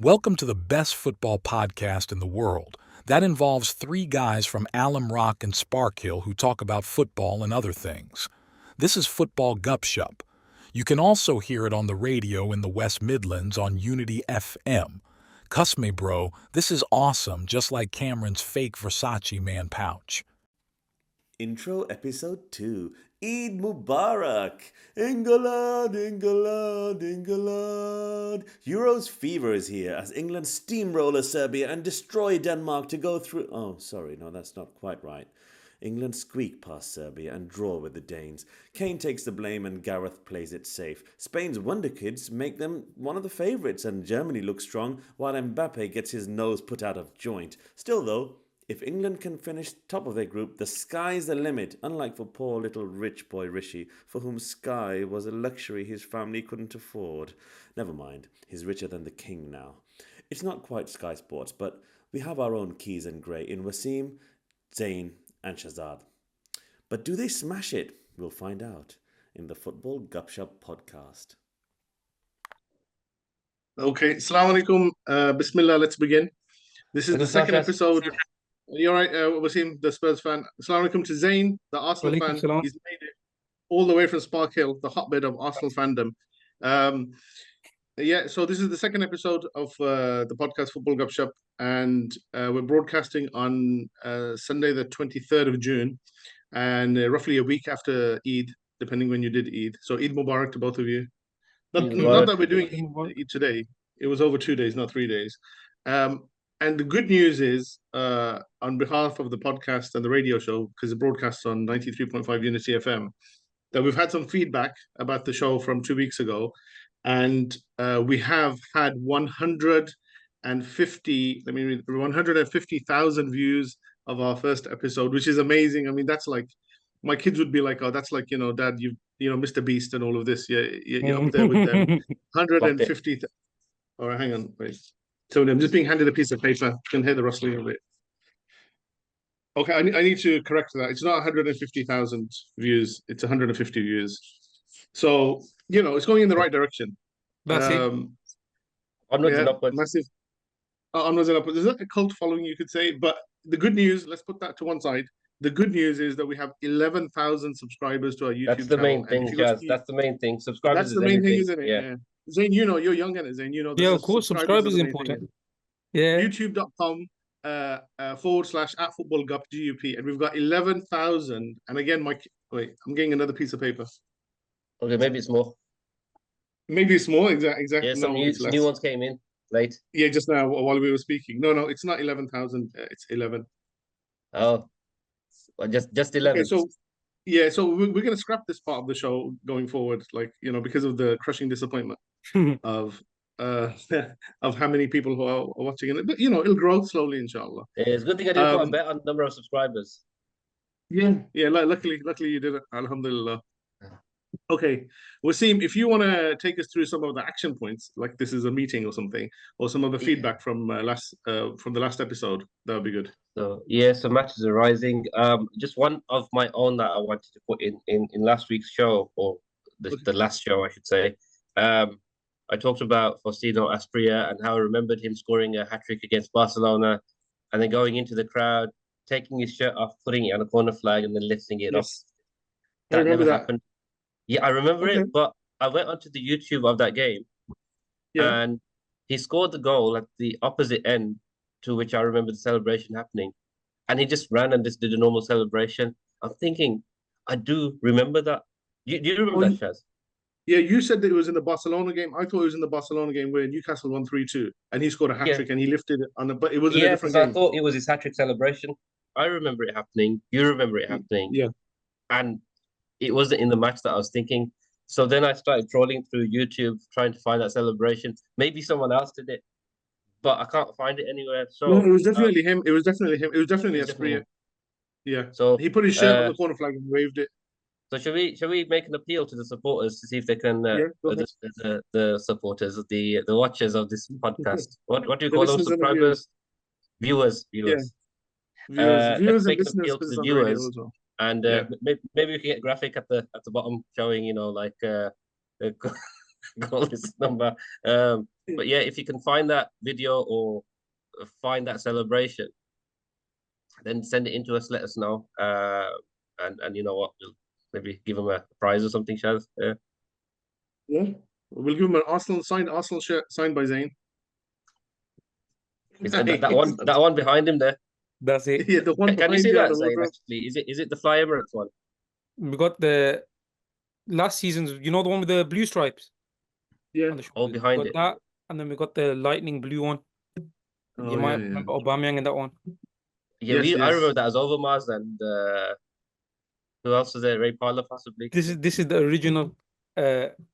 Welcome to the best football podcast in the world. That involves three guys from Alum Rock and Sparkhill who talk about football and other things. This is Football Gupshup. You can also hear it on the radio in the West Midlands on Unity FM. Cuss me, bro, this is awesome, just like Kamran's fake Versace man pouch. Intro Episode 2 Eid Mubarak! England, England, England! Euros fever is here as England steamroller Serbia and destroy Denmark to go through. Oh, sorry, no, that's not quite right. England squeak past Serbia and draw with the Danes. Kane takes the blame and Gareth plays it safe. Spain's wonder kids make them one of the favourites and Germany looks strong while Mbappe gets his nose put out of joint. Still though, if England can finish top of their group, the sky's the limit, unlike for poor little rich boy Rishi, for whom sky was a luxury his family couldn't afford. Never mind, he's richer than the king now. It's not quite Sky Sports, but we have our own keys and grey in Wasim, Zayn and Shazad. But do they smash it? We'll find out in the Football Gupshup podcast. Okay, Assalamu alaikum. Bismillah, let's begin. This is the second episode. You're right, Wasim, the Spurs fan. Assalamu alaikum to Zayn, the Arsenal fan. He's made it all the way from Sparkhill, the hotbed of Arsenal fandom. So this is the second episode of the podcast Football Gupshup, and we're broadcasting on Sunday, the 23rd of June, and roughly a week after Eid, depending when you did Eid. So Eid Mubarak to both of you. Not that we're doing Eid today. It was over 2 days, not 3 days. And the good news is, on behalf of the podcast and the radio show, because it broadcasts on 93.5 Unity FM, that we've had some feedback about the show from 2 weeks ago. And we have had 150,000 views of our first episode, which is amazing. I mean, that's like, my kids would be like, oh, that's like, Dad, Mr. Beast and all of this. You're up there with them. 150. All right, hang on, wait. So I'm just being handed a piece of paper. You can hear the rustling of it. Okay, I need to correct that. It's not 150,000 views. It's 150 views. So, it's going in the right direction. That's it. Onwards and upwards. Massive. Onwards and upwards. Is that a cult following, you could say? But the good news, let's put that to one side. The good news is that we have 11,000 subscribers to our YouTube channel. That's the main thing, Jazz. That's the main thing. Subscribers. That's the main thing, isn't it? Yeah. Zayn, you're young, and Zayn, Yeah, of course, subscribers is important. Yeah. YouTube.com /@footballgup, and we've got 11,000. And again, wait, I'm getting another piece of paper. Okay, maybe it's more. Maybe it's more, exactly. Yeah, some new ones came in late. Yeah, just now while we were speaking. No, it's not 11,000. It's 11. Oh, well, just 11. Okay, so we're going to scrap this part of the show going forward, because of the crushing disappointment of how many people who are watching it. But it'll grow slowly, inshallah. Yeah, it's a good thing I didn't put a bet on the number of subscribers. Yeah. Luckily you did it. Alhamdulillah. Okay, Wasim, if you want to take us through some of the action points, like this is a meeting or something, or some of the feedback from the last episode, that would be good. So matches are rising. Just one of my own that I wanted to put in last week's show, or the last show, I should say. I talked about Faustino Asprilla and how I remembered him scoring a hat-trick against Barcelona and then going into the crowd, taking his shirt off, putting it on a corner flag and then lifting it off. That never happened. Yeah, I remember it, but I went onto the YouTube of that game and he scored the goal at the opposite end to which I remember the celebration happening. And he just ran and just did a normal celebration. I'm thinking, I do remember that. Do you remember that, Shaz? Yeah, you said that it was in the Barcelona game. I thought it was in the Barcelona game where Newcastle won 3-2 and he scored a hat-trick and he lifted it but it was in a different game. I thought it was his hat-trick celebration. I remember it happening. You remember it happening. Yeah. And it wasn't in the match that I was thinking. So then I started trolling through YouTube, trying to find that celebration. Maybe someone else did it, but I can't find it anywhere. So no, it was definitely him. It was definitely Asprilla. Yeah. So he put his shirt on the corner flag and waved it. So shall we make an appeal to the supporters to see if they can the supporters, the watchers of this podcast? What do you call them? Subscribers, viewers. Yeah. Viewers make an appeal to the viewers. And maybe we can get a graphic at the bottom showing, goal list number. But yeah, if you can find that video or find that celebration, then send it in to us. Let us know. And you know what? We'll maybe give them a prize or something, Shaz. Yeah. Yeah, we'll give him an Arsenal shirt signed by Zayn. Is Nice. that one behind him there? That's it. Yeah, the one Can you behind see you on that the saying wardrobe. actually? Is it the Fly Emirates one? We got the last season's, the one with the blue stripes Yeah. on the All shoulders. We behind got it. that, and then we got the lightning blue one. Oh You yeah, might yeah. remember Aubameyang in that one. Yeah, Yes, I yes. remember that as Overmars and who else was there? Ray Parlour possibly. This is the original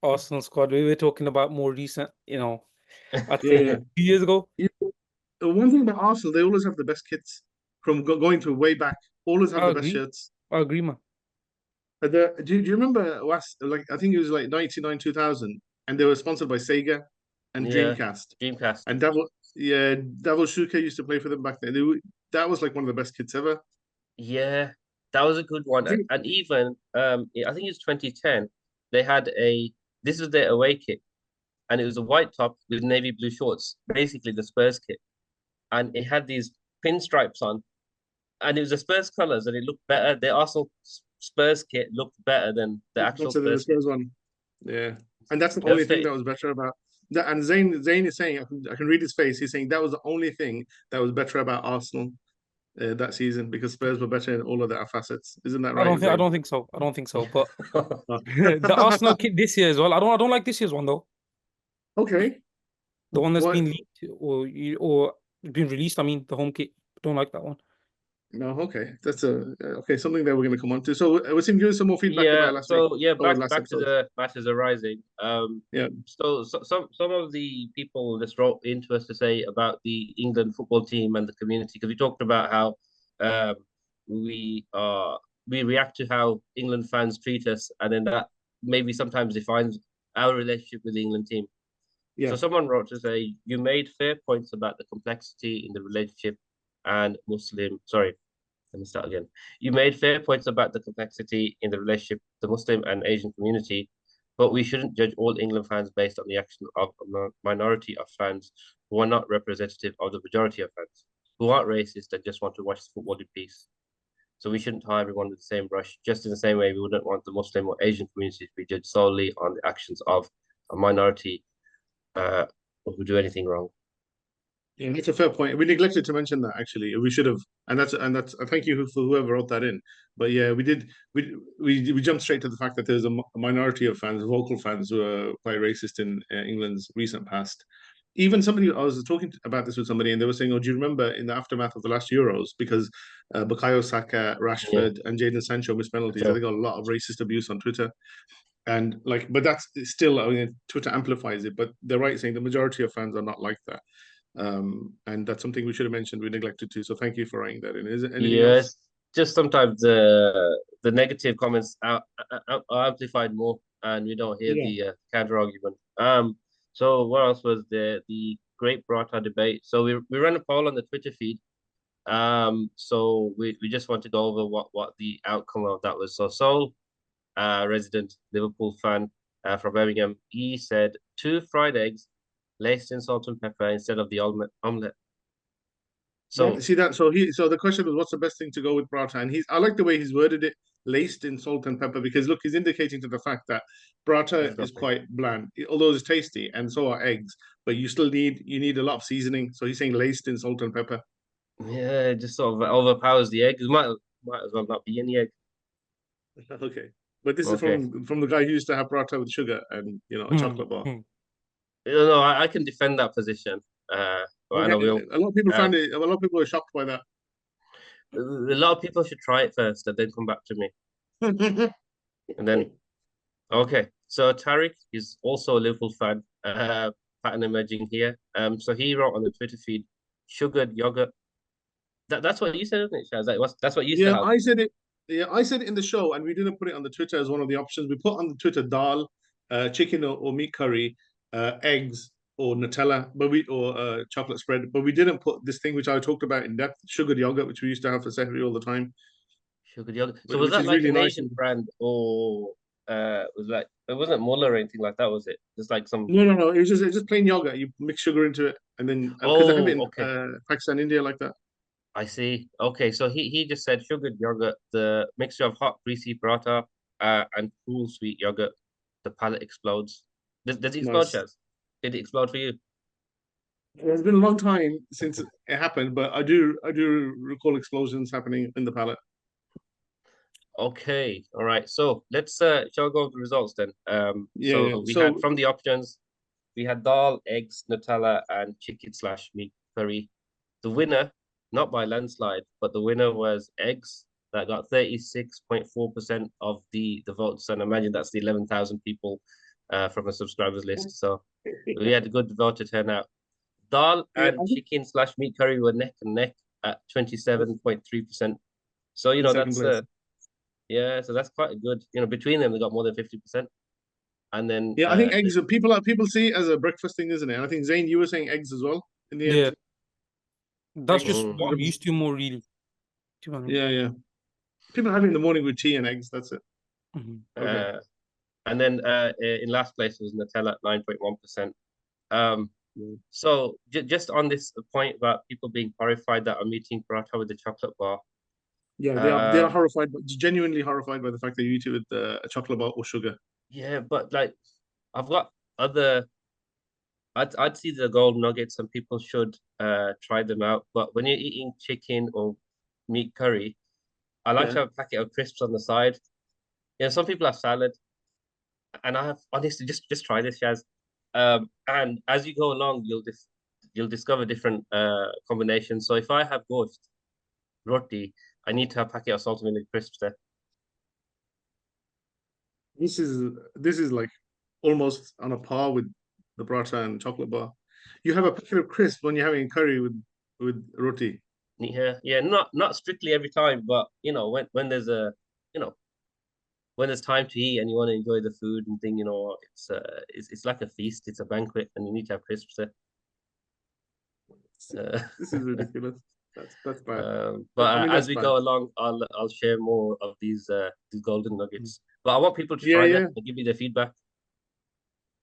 Arsenal squad. We were talking about more recent, I'd Yeah, say yeah. 2 years ago. The one thing about Arsenal, they always have the best kits from going to way back. Always have I the best agree. shirts. I agree, man. Do you remember like I think it was like 99 2000 and they were sponsored by Sega and Yeah, Dreamcast. Dreamcast. And Davil Shuka used to play for them back then. That was like one of the best kits ever. Yeah, that was a good one. I think And even I think it was 2010. They had this was their away kit, and it was a white top with navy blue shorts, basically the Spurs kit, and it had these pinstripes on, and it was the Spurs colors, and it looked better. The Arsenal Spurs kit looked better than the actual better than the Spurs kit. Spurs one. Yeah. And that's the only thing Devastating. that was better about that. And Zayn is saying, I can read his face. He's saying that was the only thing that was better about Arsenal that season because Spurs were better in all of their facets. Isn't that right, I Zayn? don't think so. I don't think so. But Oh. the Arsenal kit this year as well. I don't like this year's one though. Okay. The one that's What? been leaked or been released. I mean, the home kit. Don't like that one. No, okay. That's okay. Something that we're going to come on to. So, we'll see give us some more feedback Yeah, about last week so yeah, or back last back to episode. the matches arising. Yeah. So some of the people just wrote into us to say about the England football team and the community because we talked about how um we we react to how England fans treat us, and then that maybe sometimes defines our relationship with the England team. So Yeah. someone wrote to say you made fair points about the complexity in the relationship and Muslim. Sorry, let me start again. You made fair points about the complexity in the relationship, the Muslim and Asian community, but we shouldn't judge all England fans based on the action of a minority of fans who are not representative of the majority of fans, who aren't racist and just want to watch the football in peace. So we shouldn't tie everyone with the same brush, just in the same way we wouldn't want the Muslim or Asian community to be judged solely on the actions of a minority who do anything wrong. Yeah, that's a fair point. We neglected to mention that actually. We should have, and that's. Thank you for whoever wrote that in. But yeah, we did. We jumped straight to the fact that there's a minority of fans, vocal fans, who are quite racist in England's recent past. Even somebody, I was talking about this with somebody, and they were saying, "Oh, do you remember in the aftermath of the last Euros because Bukayo Saka, Yeah, Rashford, and Jadon Sancho missed penalties? I sure. think got a lot of racist abuse on Twitter." And like, but that's still, I mean, Twitter amplifies it. But they're right saying the majority of fans are not like that. And that's something we should have mentioned. We neglected to. So thank you for writing that in. Is there anything else? Yes, just sometimes the negative comments are amplified more, and we don't hear Yeah. the counter argument. So what else was there? The Great Barata debate. So we ran a poll on the Twitter feed. So we just want to go over what the outcome of that was. So Sol, resident Liverpool fan from Birmingham, he said 2 fried eggs laced in salt and pepper instead of the omelette. So See that? So the question was, what's the best thing to go with Prata? And I like the way he's worded it, laced in salt and pepper, because look, he's indicating to the fact that Prata it's is nothing. quite bland, although it's tasty, and so are eggs. But you need a lot of seasoning. So he's saying laced in salt and pepper. Yeah, it just sort of overpowers the egg. It might as well not be any egg. Okay. But this is Okay. from the guy who used to have Prata with sugar and a chocolate bar. No, I can defend that position. But I Okay. know we'll. A lot of people Uh, a lot of people are shocked by that. a lot of people should try it first and then come back to me. And then, okay. So Tariq is also a Liverpool fan. Pattern emerging here. So he wrote on the Twitter feed, sugared yogurt. That's what you said, isn't it, Shaz? That's what you used to Yeah, have. I said it. Yeah, I said it in the show, and we didn't put it on the Twitter as one of the options. We put on the Twitter dal, chicken or meat curry, eggs or Nutella, or chocolate spread. But we didn't put this thing which I talked about in depth, sugared yogurt, which we used to have for Sehri all the time, Sugared yogurt. So was which that is like really an nice. Asian brand or was like it wasn't Muller or anything like that, was it? Just like some. No. It's just plain yogurt. You mix sugar into it, and then because they have it Oh, in okay. Pakistan, India, like that. I see. Okay, so he just said sugared yogurt, the mixture of hot greasy paratha, and cool sweet yogurt. The palate explodes. Does it explode, Nice. Chaz? Did it explode for you? It's been a long time since it happened, but I do recall explosions happening in the palate. Okay, all right. So let's shall we go over the results then? Yeah. So we had So from the options, we had dal, eggs, Nutella, and chicken slash meat curry. The winner, not by landslide, but the winner was eggs that got 36.4% of the votes. And imagine that's the 11,000 people from a subscribers list. So we had a good voter turnout. Dal yeah, and I think chicken slash meat curry were neck and neck at 27.3%. So in second that's place. yeah, so that's quite a good, between them they got more than 50%. And then Yeah, I think eggs. People see it as a breakfast thing, isn't it? And I think Zayn, you were saying eggs as well in the Yeah, end. that's Eggs, just mm, what I'm 100%. used to more really, to be honest. Yeah. People have it in the morning with tea and eggs. That's it. Mhm. Okay. uh, and then in last place was Nutella at 9.1%. Um, Mm. so just on this point about people being horrified that I'm eating paratha with the chocolate bar. Yeah, they are Um, horrified, but genuinely horrified by the fact that you eat it with a chocolate bar or sugar. yeah, but like I've got other. I'd see the gold nuggets and people should try them out. But when you're eating chicken or meat curry, I like Yeah. to have a packet of crisps on the side. Some people have salad, and I have honestly just try this, Shaz. And as you go along, you'll discover different combinations. So if I have ghost roti, I need to have a packet of salt and vinegar crisps there. This is like almost on a par with the paratha and chocolate bar. You have a packet of crisp when you're having curry with roti. Yeah, not strictly every time, but when there's you know when there's time to eat and you want to enjoy the food and thing, it's like a feast, it's a banquet, and you need to have crisps there. Uh, This is ridiculous. That's bad. but I mean, as that's we bad. go along, I'll share more of these golden Mhm. nuggets. But I want people to Yeah, try them yeah, and give me their feedback.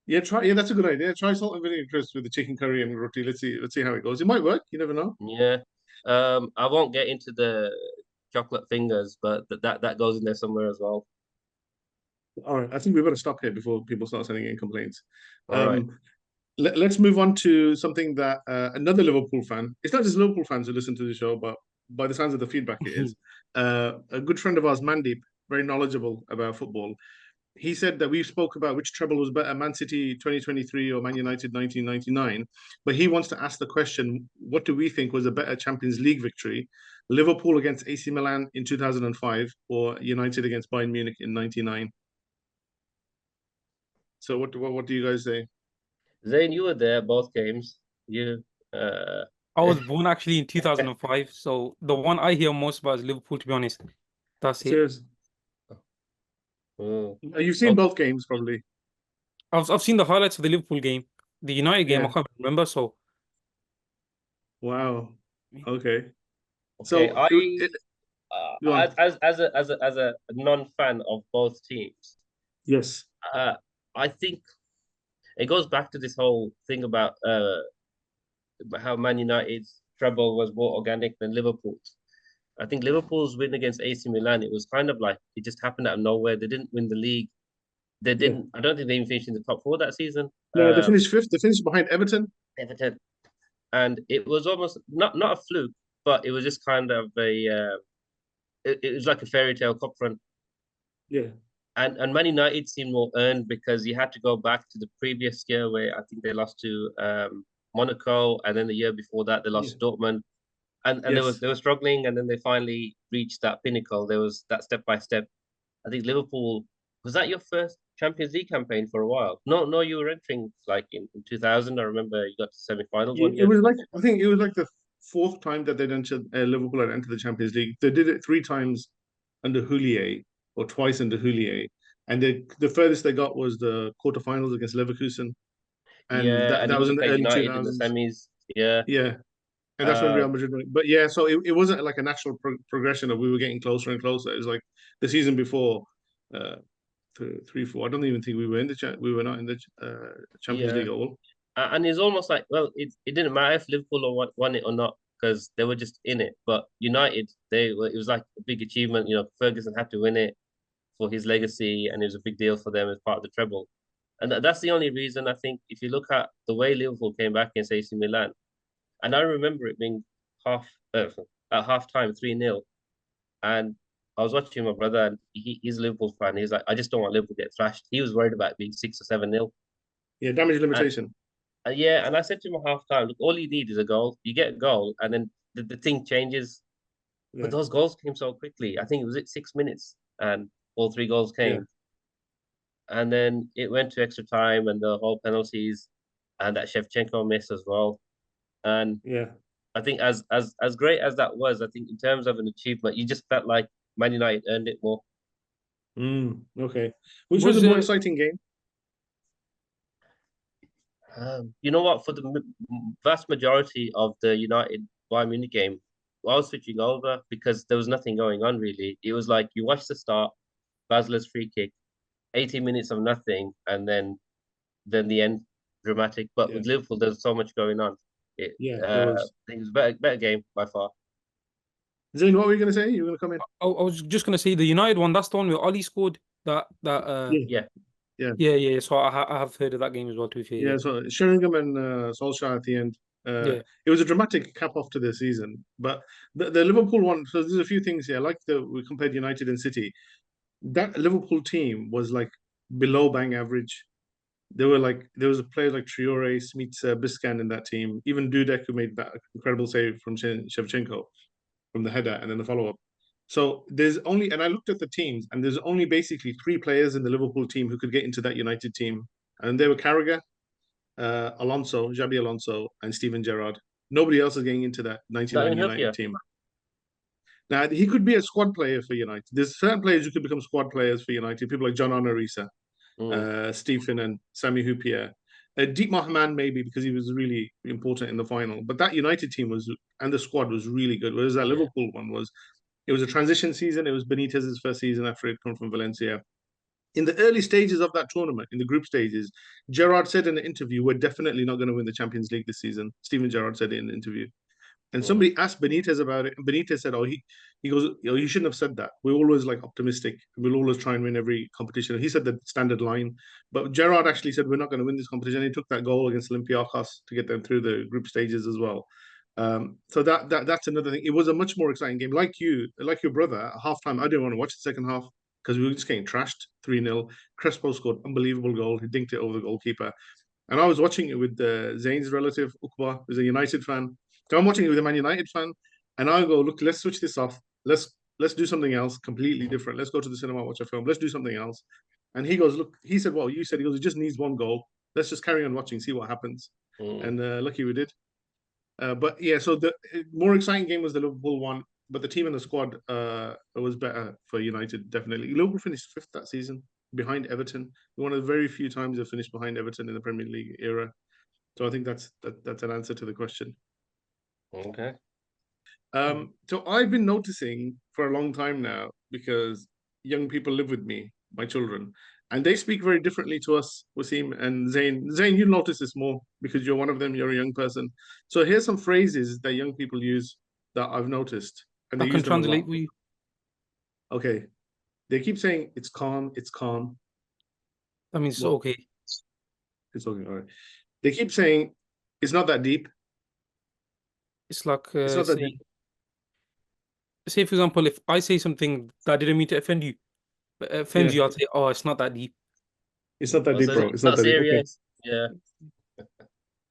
yeah. Try. Yeah, that's a good idea. Try salt and vinegar crisp with the chicken curry and roti. Let's see how it goes. It might work. You never know. Yeah. I won't get into the chocolate fingers, but that goes in there somewhere as well. All right. I think we better stop here before people start sending in complaints. All right. Um, let's move on to something that another Liverpool fan. It's not just Liverpool fans who listen to the show, but by the sounds of the feedback, it is a good friend of ours, Mandeep, very knowledgeable about football. He said that we spoke about which treble was better, Man City 2023 or Man United 1999. But he wants to ask the question, what do we think was a better Champions League victory? Liverpool against AC Milan in 2005 or United against Bayern Munich in 99? So what do you guys say? Zayn, you were there both games. You uh I was born actually in 2005, so the one I hear most about is Liverpool, to be honest. That's it. Serious. oh, You've seen okay. both games probably. I've seen the highlights of the Liverpool game. The United game, I Yeah. can't remember, so Wow. Okay. Okay, So go on. as a non-fan of both teams, Yes. uh I think it goes back to this whole thing about how Man United's treble was more organic than Liverpool's. I think Liverpool's win against AC Milan, it was kind of like it just happened out of nowhere. They didn't win the league. They Yeah. didn't. I don't think they even finished in the top four that season. No, they finished fifth. They finished behind Everton. Everton, and it was almost not a fluke, but it was just kind of it was like a fairy tale cup run. Yeah. And Man United seemed more earned because you had to go back to the previous year where I think they lost to Monaco, and then the year before that they Yeah. lost to Dortmund, and Yes. they were struggling, and then they finally reached that pinnacle. There was that step by step. I think Liverpool, was that your first Champions League campaign for a while? No, you were entering like in 2000. I remember you got to semi-finals one It year. was like I think it was like the fourth time that they'd entered Liverpool had entered the Champions League. They did it three times under Houllier or twice under Houllier, and the furthest they got was the quarterfinals against Leverkusen, and Yeah, and that you was got to in the play early two United in the thousands. semis. Yeah. Yeah, and that's when Uh, Real Madrid went. But yeah, so it wasn't like a natural progression of we were getting closer and closer. It was like the season before. Uh, three, four. I don't even think we were in we were not in the Champions League at all. And it's almost like, well, it didn't matter if Liverpool won it or not because they were just in it. But United, it was like a big achievement. Ferguson had to win it for his legacy, and it was a big deal for them as part of the treble. And that's the only reason I think. If you look at the way Liverpool came back against AC Milan, and I remember it being at half time 3-0, and I was watching my brother, and he's a Liverpool fan. He's like, I just don't want Liverpool to get thrashed. He was worried about being 6 or 7-0. Yeah, damage limitation. And I said to him at half time, look, all you need is a goal. You get a goal, and then the thing changes. Yeah. But those goals came so quickly. I think it was 6 minutes, and all 3 goals came. Yeah. And then it went to extra time, and the whole penalties, and that Shevchenko miss as well. And I think as great as that was, I think in terms of an achievement, you just felt like Man United earned it more. Okay. Which was a more exciting game? You know what? For the vast majority of the United Bayern Munich game, I was switching over because there was nothing going on really. It was like you watch the start, Basler's free kick, 80 minutes of nothing, and then the end, dramatic. But with Liverpool, there's so much going on. I think it was a better game by far. Zain, what were you going to say? You were going to come in? I was just going to say the United one. That's the one where Ollie scored that. Yeah. So I have heard of that game as well. To be fair. Yeah. So Sheringham and Solskjaer at the end. It was a dramatic cap off to the season. But the Liverpool one. So there's a few things here. Like we compared United and City. That Liverpool team was like below bang average. There was a player like Traore, Smica, Biscan in that team. Even Dudek, who made that incredible save from Shevchenko from the header and then the follow up. So and I looked at the teams, and there's only basically 3 players in the Liverpool team who could get into that United team, and they were Carragher, Xabi Alonso, and Steven Gerrard. Nobody else is getting into that 99 United team. Now he could be a squad player for United. There's certain players who could become squad players for United. People like John Onorisa, Stephen and Sami Hyypiä. Deep Mohamed maybe because he was really important in the final. But that United team and the squad was really good. Whereas that Liverpool one it was a transition season. It was Benitez's first season after he'd come from Valencia. In the early stages of that tournament, in the group stages, Gerrard said in an interview, we're definitely not going to win the Champions League this season. Steven Gerrard said it in an interview. And somebody asked Benitez about it, and Benitez said, he goes, you shouldn't have said that. We're always like optimistic. We'll always try and win every competition. And he said the standard line. But Gerrard actually said, we're not going to win this competition. He took that goal against Olympiacos to get them through the group stages as well. So that's another thing. It was a much more exciting game. Like your brother, at halftime, I didn't want to watch the second half because we were just getting trashed 3-0. Crespo scored unbelievable goal. He dinked it over the goalkeeper. And I was watching it with Zayn's relative, Ukba, who's a United fan. So I'm watching it with a Man United fan, and I go, look, let's switch this off. Let's do something else, completely different. Let's go to the cinema, watch a film. Let's do something else. And he goes, look, he said, well, you said, he goes, it just needs one goal. Let's just carry on watching, see what happens. And lucky we did. But yeah, so the more exciting game was the Liverpool one, but the team and the squad was better for United, definitely. Liverpool finished 5th that season, behind Everton. One of the very few times they've finished behind Everton in the Premier League era. So I think that's an answer to the question. Okay. So I've been noticing for a long time now, because young people live with me, my children, and they speak very differently to us, Wasim and Zain. Zain, you notice this more because you're one of them, you're a young person. So here's some phrases that young people use that I've noticed. And I can translate for you. Okay. They keep saying, it's calm, it's calm. That means it's okay. It's okay, all right. They keep saying, it's not that deep. It's like, It's not that deep. Say, for example, if I say something that I didn't mean to offend you, but offends you, I'll say, oh, it's not that deep. It's not that deep, bro. It's not that serious. Deep. Okay. Yeah.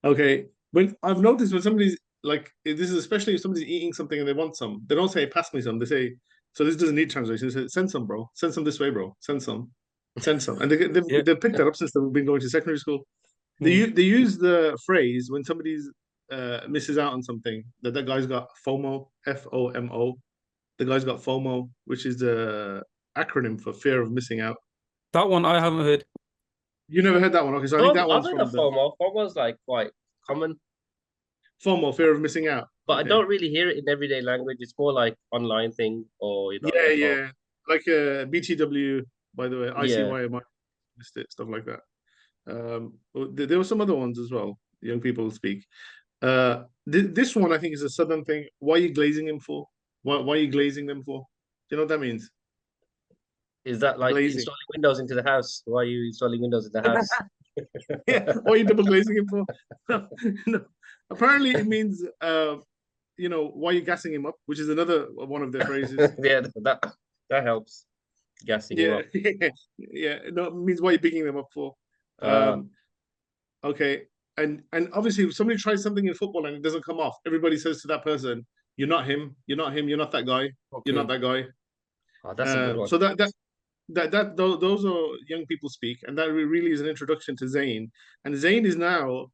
Okay. When I've noticed when somebody's like, this is especially if somebody's eating something and they want some, they don't say, pass me some. They say, so this doesn't need translation. They say, send some, bro. Send some this way, bro. Send some. Send some. And they've picked that up since they've been going to secondary school. They use the phrase when somebody's misses out on something, that guy's got FOMO, FOMO. The guy's got FOMO, which is the acronym for fear of missing out. That one I haven't heard. You never heard that one? Okay, so I think that one's from FOMO. FOMO's like quite common. FOMO, fear of missing out. But okay. I don't really hear it in everyday language. It's more like online thing or Yeah. Like BTW, by the way. Yeah. ICYMI missed it, stuff like that. There were some other ones as well. Young people speak. This one I think is a southern thing. Why are you glazing him for? Why are you glazing them for? Do you know what that means? Is that like Glazing. installing windows into the house? Why are you installing windows in the house? Yeah. Why are you double glazing him for? No, no. Apparently it means why are you gassing him up, which is another one of their phrases. Yeah, that helps. Gassing him Yeah, up. yeah. No, it means why are you picking them up for? Uh, Okay, and obviously, if somebody tries something in football and it doesn't come off, everybody says to that person, "You're not him. You're not him. You're not that guy. You're not Okay. that guy." that's a good one. So those are young people speak, and that really is an introduction to Zayn. And Zayn is now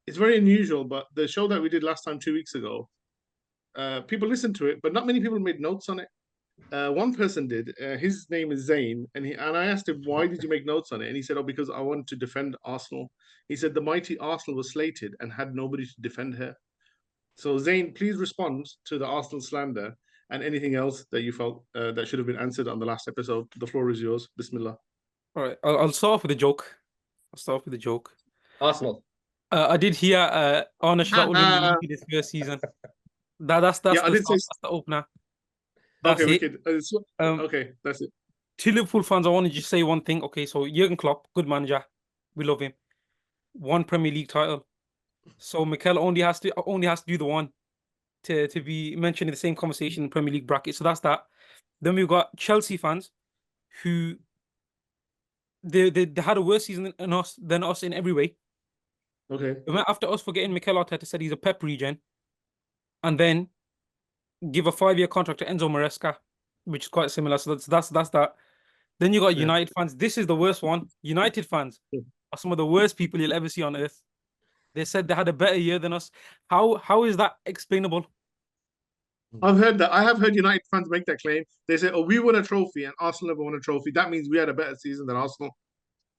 it's very unusual, but the show that we did last time 2 weeks ago, people listened to it, but not many people made notes on it. One person did. His name is Zayn, and I asked him, "Why did you make notes on it?" And he said, "Oh, because I wanted to defend Arsenal." He said the mighty Arsenal was slated and had nobody to defend her. So Zayn, please respond to the Arsenal slander and anything else that you felt that should have been answered on the last episode. The floor is yours. Bismillah. All right. I'll start off with a joke. I'll start off with a joke. Arsenal. I did hear Arne Slot will win the league this first season. That's Yeah, I the did say. start, that's the opener. That's Okay, it. wicked. Okay, that's it. To Liverpool fans, I want to just say one thing. Okay, so Jurgen Klopp, good manager. We love him. One Premier League title. So Mikel only has to do the one to be mentioned in the same conversation in Premier League bracket. So that's that. Then we've got Chelsea fans who they had a worse season than us in every way. Okay. They went after us for getting Mikel Arteta, said he's a Pep regen, and then give a 5-year contract to Enzo Maresca, which is quite similar. So that's that. Then you got Yeah. United fans. This is the worst one. United fans are some of the worst people you'll ever see on earth. They said they had a better year than us. How is that explainable? I've heard that. I have heard United fans make that claim. They say, "Oh, we won a trophy and Arsenal never won a trophy. That means we had a better season than Arsenal."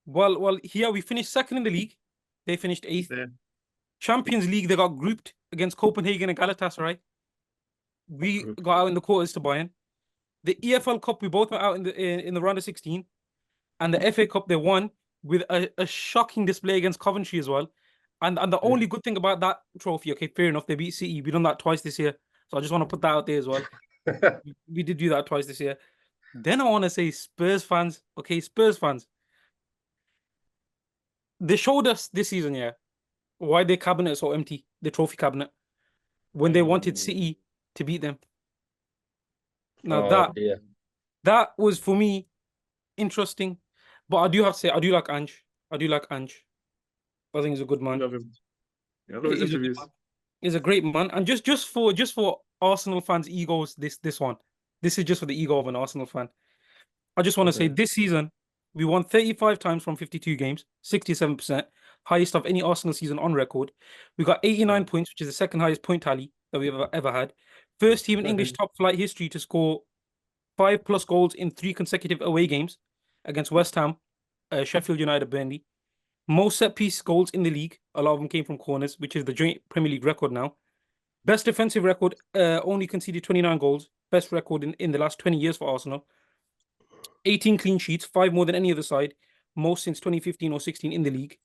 Well, here we finished second in the league. They finished 8th. Yeah. Champions League, they got grouped against Copenhagen and Galatasaray. We got out in the quarters to Bayern. The EFL Cup, we both went out in the round of 16. And the FA Cup, they won with a shocking display against Coventry as well. And the only good thing about that trophy, okay, fair enough, they beat City. We've done that twice this year. So I just want to put that out there as well. We did do that twice this year. Then I want to say Spurs fans. Okay, Spurs fans. They showed us this season, yeah, why their cabinet is so empty, the trophy cabinet, when they wanted City to beat them. Now that was for me interesting. But I do have to say, I do like Ange. I think he's a good man. Love him. Yeah, I love his interviews. He's a great man. And just for Arsenal fans' egos, this one. This is just for the ego of an Arsenal fan. I just want to say this season, we won 35 times from 52 games, 67%, highest of any Arsenal season on record. We got 89 points, which is the second highest point tally that we've ever had. First team in English top flight history to score 5+ goals in 3 consecutive away games against West Ham, Sheffield United, Burnley. Most set-piece goals in the league. A lot of them came from corners, which is the joint Premier League record now. Best defensive record, only conceded 29 goals. Best record in the last 20 years for Arsenal. 18 clean sheets, 5 more than any other side. Most since 2015 or 16 in the league.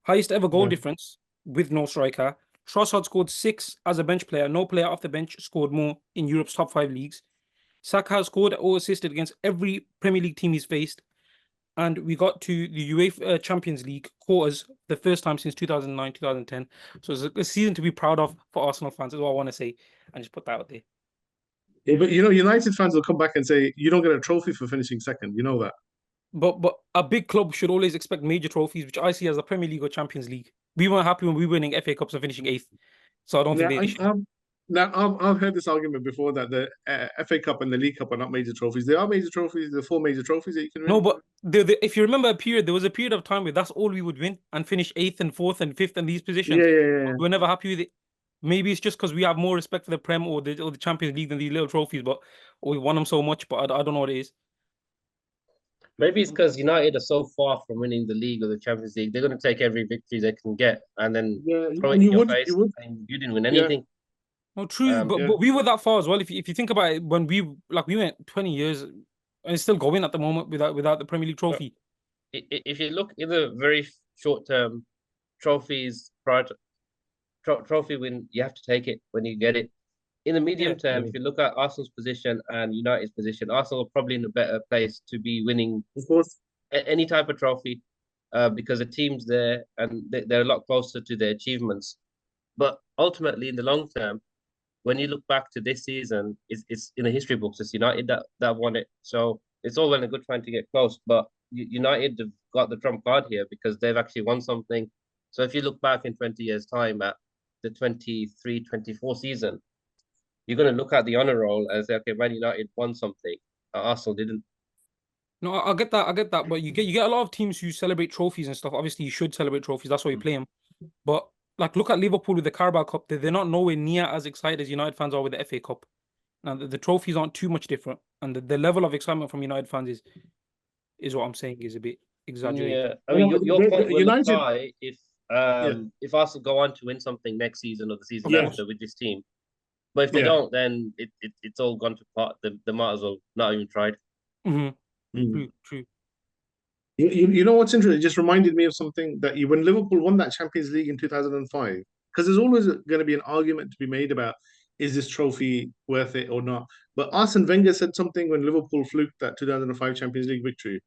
Highest ever goal difference with no striker. Trossard scored 6 as a bench player. No player off the bench scored more in Europe's top 5 leagues. Saka has scored or assisted against every Premier League team he's faced. And we got to the UEFA Champions League quarters the first time since 2009, 2010. So it's a season to be proud of for Arsenal fans, is what I want to say. And just put that out there. Yeah, but United fans will come back and say, "You don't get a trophy for finishing second." You know that. But a big club should always expect major trophies, which I see as the Premier League or Champions League. We weren't happy when we were winning FA Cups and finishing 8th. So I don't think they should. Now, I've heard this argument before that the FA Cup and the League Cup are not major trophies. They are major trophies. The 4 major trophies that you can win. No, but if you remember there was a period of time where that's all we would win and finish 8th and 4th and 5th in these positions. Yeah. We're never happy with it. Maybe it's just because we have more respect for the Prem or the Champions League than these little trophies, but we won them so much, but I don't know what it is. Maybe it's because United are so far from winning the league or the Champions League. They're going to take every victory they can get and then throw it in your face. And you didn't win anything. No, true, but we were that far as well. If you think about it, when we went 20 years, And it's still going at the moment without the Premier League trophy. If you look in the very short term, trophies, trophy win, you have to take it when you get it. In the medium term, if you look at Arsenal's position and United's position, Arsenal are probably in a better place to be winning, of course, any type of trophy, because the team's there and they're a lot closer to their achievements. But ultimately, in the long term, when you look back to this season, it's in the history books. It's United that won it. So it's all well and good trying to get close, but United have got the trump card here because they've actually won something. So if you look back in 20 years' time at the 23-24 season, you're going to look at the honor roll and say, okay, Man United won something. Arsenal didn't. No, I get that, but you get a lot of teams who celebrate trophies and stuff. Obviously, you should celebrate trophies. That's why you play them. But like, look at Liverpool with the Carabao Cup. They're not nowhere near as excited as United fans are with the FA Cup. Now, the trophies aren't too much different, and the level of excitement from United fans is what I'm saying is a bit exaggerated. Yeah, I mean, your point will United, apply if Arsenal go on to win something next season or the season after with this team. But if they don't, then it's all gone to pot. They might as well not even tried. True. You know what's interesting? It just reminded me of something that when Liverpool won that Champions League in 2005, because there's always going to be an argument to be made about is this trophy worth it or not. But Arsene Wenger said something when Liverpool fluked that 2005 Champions League victory.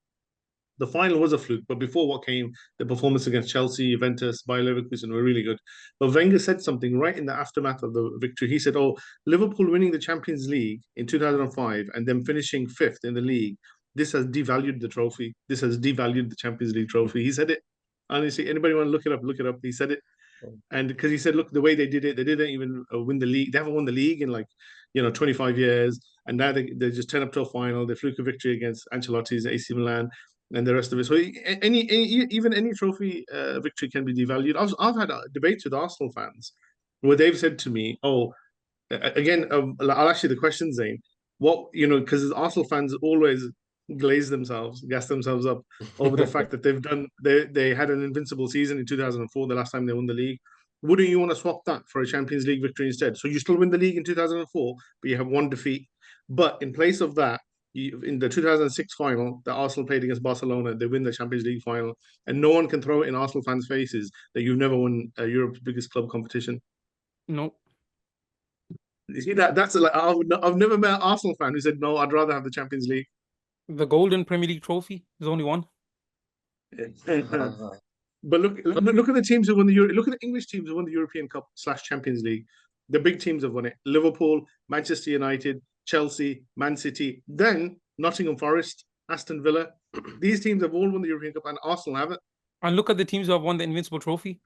The final was a fluke, but before what came, the performance against Chelsea, Juventus, Bayer Leverkusen were really good. But Wenger said something right in the aftermath of the victory. He said, "Oh, Liverpool winning the Champions League in 2005 and then finishing fifth in the league, this has devalued the trophy. This has devalued the Champions League trophy." He said it. Honestly, anybody want to look it up? Look it up. He said it, and because he said, "Look, the way they did it, they didn't even win the league. They haven't won the league in 25 years, and now they just turn up to a final. They fluke a victory against Ancelotti's AC Milan." And the rest of it. So even any trophy victory can be devalued. I've had debates with Arsenal fans where they've said to me, "Oh, again, I'll ask you the question, Zain. What because Arsenal fans always gas themselves up over the fact that they had an invincible season in 2004, the last time they won the league. Wouldn't you want to swap that for a Champions League victory instead? So you still win the league in 2004, but you have one defeat. But in place of that, in the 2006 final that Arsenal played against Barcelona, they win the Champions League final, and no one can throw it in Arsenal fans' faces that you've never won Europe's biggest club competition. No. You see that's like I've never met an Arsenal fan who said no. I'd rather have the Champions League. The golden Premier League trophy. There's only one. But look at the teams who won look at the English teams who won the European Cup / Champions League. The big teams have won it: Liverpool, Manchester United, Chelsea, Man City, then Nottingham Forest, Aston Villa. These teams have all won the European Cup, and Arsenal haven't. And look at the teams who have won the Invincible Trophy.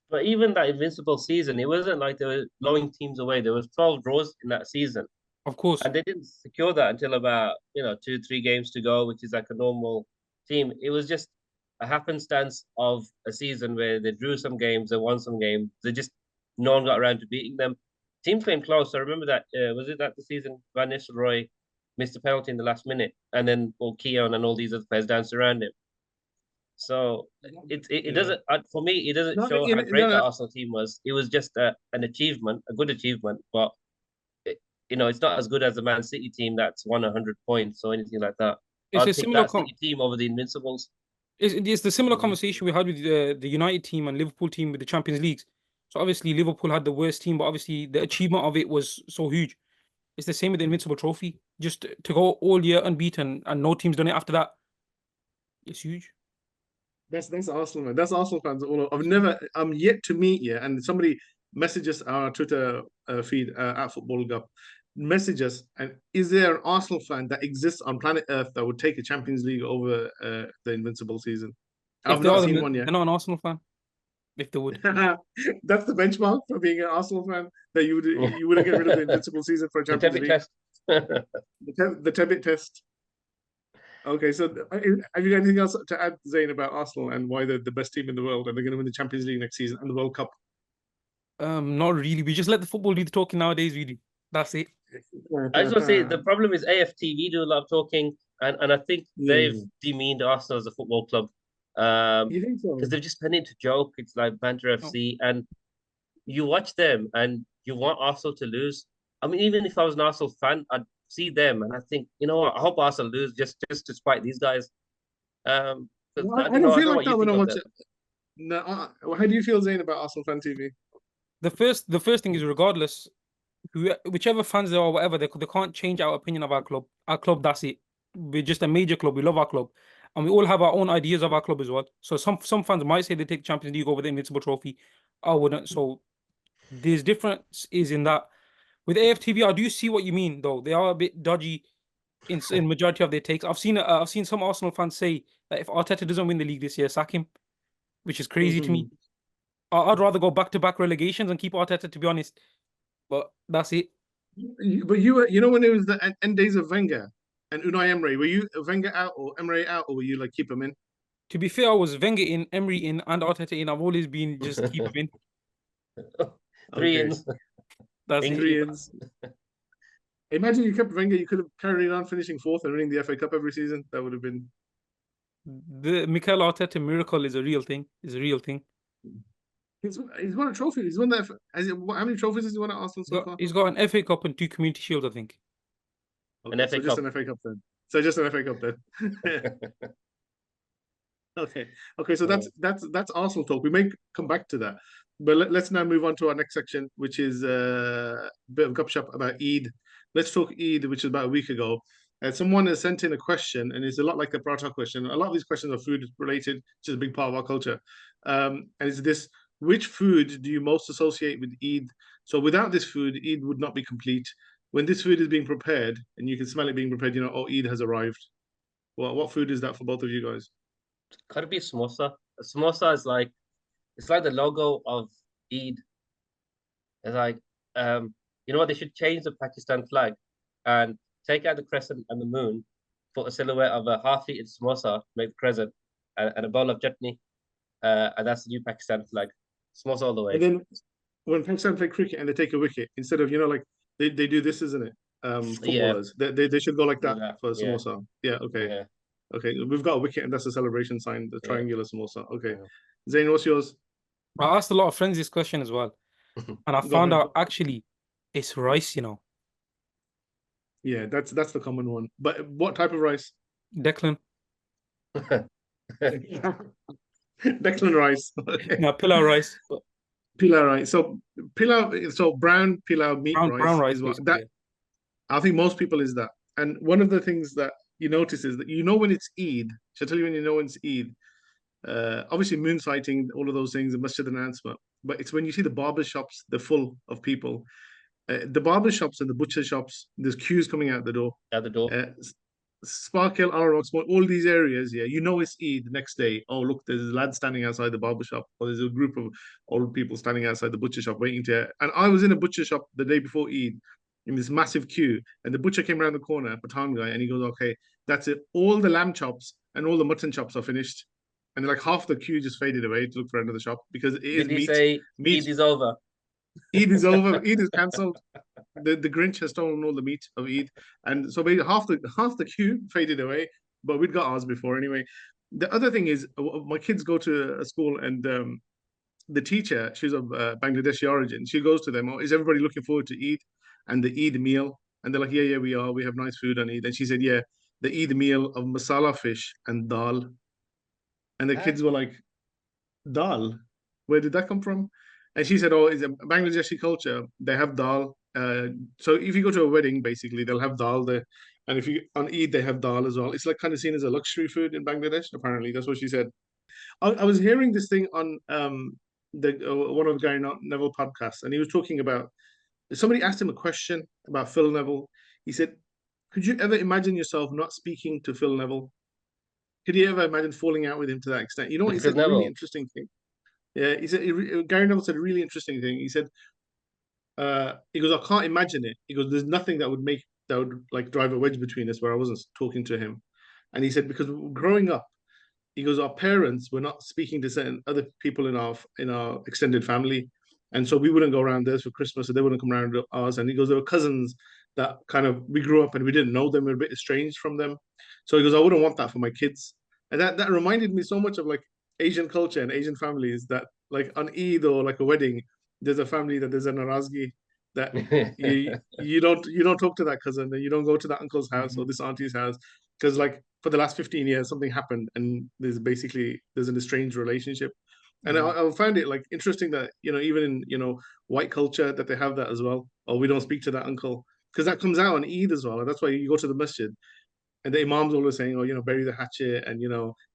But even that invincible season, it wasn't like they were blowing teams away. There was 12 draws in that season. Of course. And they didn't secure that until about 2-3 games to go, which is like a normal team. It was just a happenstance of a season where they drew some games, they won some games. No one got around to beating them. Teams came close. I remember that. Was it that the season Van Nistelrooy missed a penalty in the last minute, and then Keown and all these other players danced around him. So it doesn't, for me, it doesn't show how great the Arsenal team was. It was just an achievement, a good achievement, but it's not as good as the Man City team that's won 100 points or anything like that. I'd pick that City team over the Invincibles. It's the similar conversation we had with the United team and Liverpool team with the Champions Leagues. So obviously Liverpool had the worst team, but obviously the achievement of it was so huge. It's the same with the Invincible Trophy. Just to go all year unbeaten and no team's done it after that, it's huge. That's Arsenal, man. That's Arsenal fans. I'm yet to meet you. And somebody messages our Twitter feed at Football Gup. Message us, and is there an Arsenal fan that exists on planet Earth that would take a Champions League over the Invincible season? I've not seen one yet. They're not an Arsenal fan. If they would, that's the benchmark for being an Arsenal fan. That you wouldn't get rid of the Invincible season for a Champions League. Test. The Tebbit test. Okay, so have you got anything else to add, Zain, about Arsenal and why they're the best team in the world and they're going to win the Champions League next season and the World Cup? Not really. We just let the football do the talking nowadays. Really, that's it. I just want to say the problem is AFTV do a lot of talking, and I think they've demeaned Arsenal as a football club. You think so? Because they've just turned into joke. It's like Banter FC, and you watch them and you want Arsenal to lose. I mean, even if I was an Arsenal fan, I'd see them and I think, you know what, I hope Arsenal lose just to spite these guys. 'Cause Well, I I don't don't know, I feel don't know like what you that when think I of watch that. it. No, how do you feel, Zayn, about Arsenal fan TV? The first thing is, regardless, whichever fans there are, whatever, they can't change our opinion of our club. Our club, that's it. We're just a major club. We love our club, and we all have our own ideas of our club as well. So some fans might say they take Champions League over the Invincible Trophy. I wouldn't. So there's difference is in that. With AFTV, I do see what you mean, though. They are a bit dodgy in majority of their takes. I've seen some Arsenal fans say that if Arteta doesn't win the league this year, sack him, which is crazy to me. I'd rather go back-to-back relegations and keep Arteta, to be honest. But that's it. But you know, when it was the end days of Wenger and Unai Emery, were you Wenger out or Emery out, or were you like keep him in? To be fair, I was Wenger in, Emery in, and Arteta in. I've always been just keep him in. Three Okay, ins. That's it. three ins. Imagine you kept Wenger, you could have carried on finishing fourth and winning the FA Cup every season. That would have been. The Mikel Arteta miracle is a real thing. Is a real thing. He's won a trophy. He's won that. How many trophies has he won at Arsenal so far? He's got an FA Cup and 2 Community Shields, I think. Okay, An FA so just Cup. an FA Cup then. So just an FA Cup then. Okay. Okay. So that's Arsenal talk. We may come back to that, but let's now move on to our next section, which is a bit of gupshup about Eid. Let's talk Eid, which is about a week ago. Someone has sent in a question, and it's a lot like the Prata question. A lot of these questions are food related, which is a big part of our culture. And it's this: which food do you most associate with Eid? So without this food, Eid would not be complete. When this food is being prepared, and you can smell it being prepared, you know, oh, Eid has arrived. What food is that for both of you guys? Could it be samosa? A samosa is like it's like the logo of Eid. It's like you know what? They should change the Pakistan flag and take out the crescent and the moon, put a silhouette of a half-eaten samosa, make the crescent, and a bowl of chutney, and that's the new Pakistan flag. Samosa all the And way. then when Pakistan play cricket and they take a wicket, instead of, you know, like they do this, isn't it? Yeah, Footballers. They should go like do that that. for Yeah, samosa. Yeah, okay. yeah, Okay. We've got a wicket and that's a celebration sign, the yeah, triangular samosa. Okay. yeah. Zayn, what's yours? I asked a lot of friends this question as well, and I Go found ahead. out actually it's rice. Yeah, that's the common one. But what type of rice? Declan. Declan rice. No, pilau rice. But Pilau rice. So pilau, so brown pilau meat brown rice rice, is what basically. that I think most people is that. And one of the things that you notice is that you know when it's Eid. Shall I tell you when you know when it's Eid? Obviously moon sighting, all of those things, the masjid announcement. But it's when you see the barber shops, they're full of people. The barber shops and the butcher shops, there's queues coming out the door. At the door. Sparkhill, Alum Rock, all these areas, yeah, you know it's Eid the next day. Oh, look, there's a lad standing outside the barber shop, or there's a group of old people standing outside the butcher shop waiting to. And I was in a butcher shop the day before Eid in this massive queue, and the butcher came around the corner, a Pathan guy, and he goes, "Okay, that's it. All the lamb chops and all the mutton chops are finished." And like half the queue just faded away to look for another shop because it is Did he meat. say Meat. Eid is over? Eid is over. Eid is cancelled. The Grinch has stolen all the meat of Eid, and so basically half the queue faded away. But we'd got ours before anyway. The other thing is, my kids go to a school, and the teacher, she's of Bangladeshi origin. She goes to them. Oh, is everybody looking forward to Eid and the Eid meal? And they're like, yeah, yeah, we are. We have nice food on Eid. And she said, yeah, the Eid meal of masala fish and dal. And the Huh? kids were like, dal? Where did that come from? And she said, oh, it's a Bangladeshi culture. They have dal. So if you go to a wedding, basically, they'll have dal there. And if you on Eid, they have dal as well. It's like kind of seen as a luxury food in Bangladesh, apparently. That's what she said. I was hearing this thing on the one of Gary Neville podcasts, and he was talking about somebody asked him a question about Phil Neville. He said, could you ever imagine yourself not speaking to Phil Neville? Could you ever imagine falling out with him to that extent? You know what he Because said? A really Neville. interesting thing. Yeah, he said Gary Neville said a really interesting thing. He said, he goes, I can't imagine it. He goes, there's nothing that would like drive a wedge between us where I wasn't talking to him. And he said, because growing up, he goes, our parents were not speaking to certain other people in our extended family, and so we wouldn't go around theirs for Christmas, so they wouldn't come around to ours. And he goes, there were cousins that kind of we grew up and we didn't know them, we were a bit estranged from them. So he goes, I wouldn't want that for my kids. And that reminded me so much of like Asian culture and Asian families that like on Eid or like a wedding, there's a family that there's a narazgi, that you don't talk to that cousin, and you don't go to that uncle's house or this auntie's house because like for the last 15 years something happened and there's an estranged relationship. And I find it like interesting that even in white culture that they have that as well. Or we don't speak to that uncle because that comes out on Eid as well, and that's why you go to the masjid and the imam's always saying, oh, bury the hatchet, and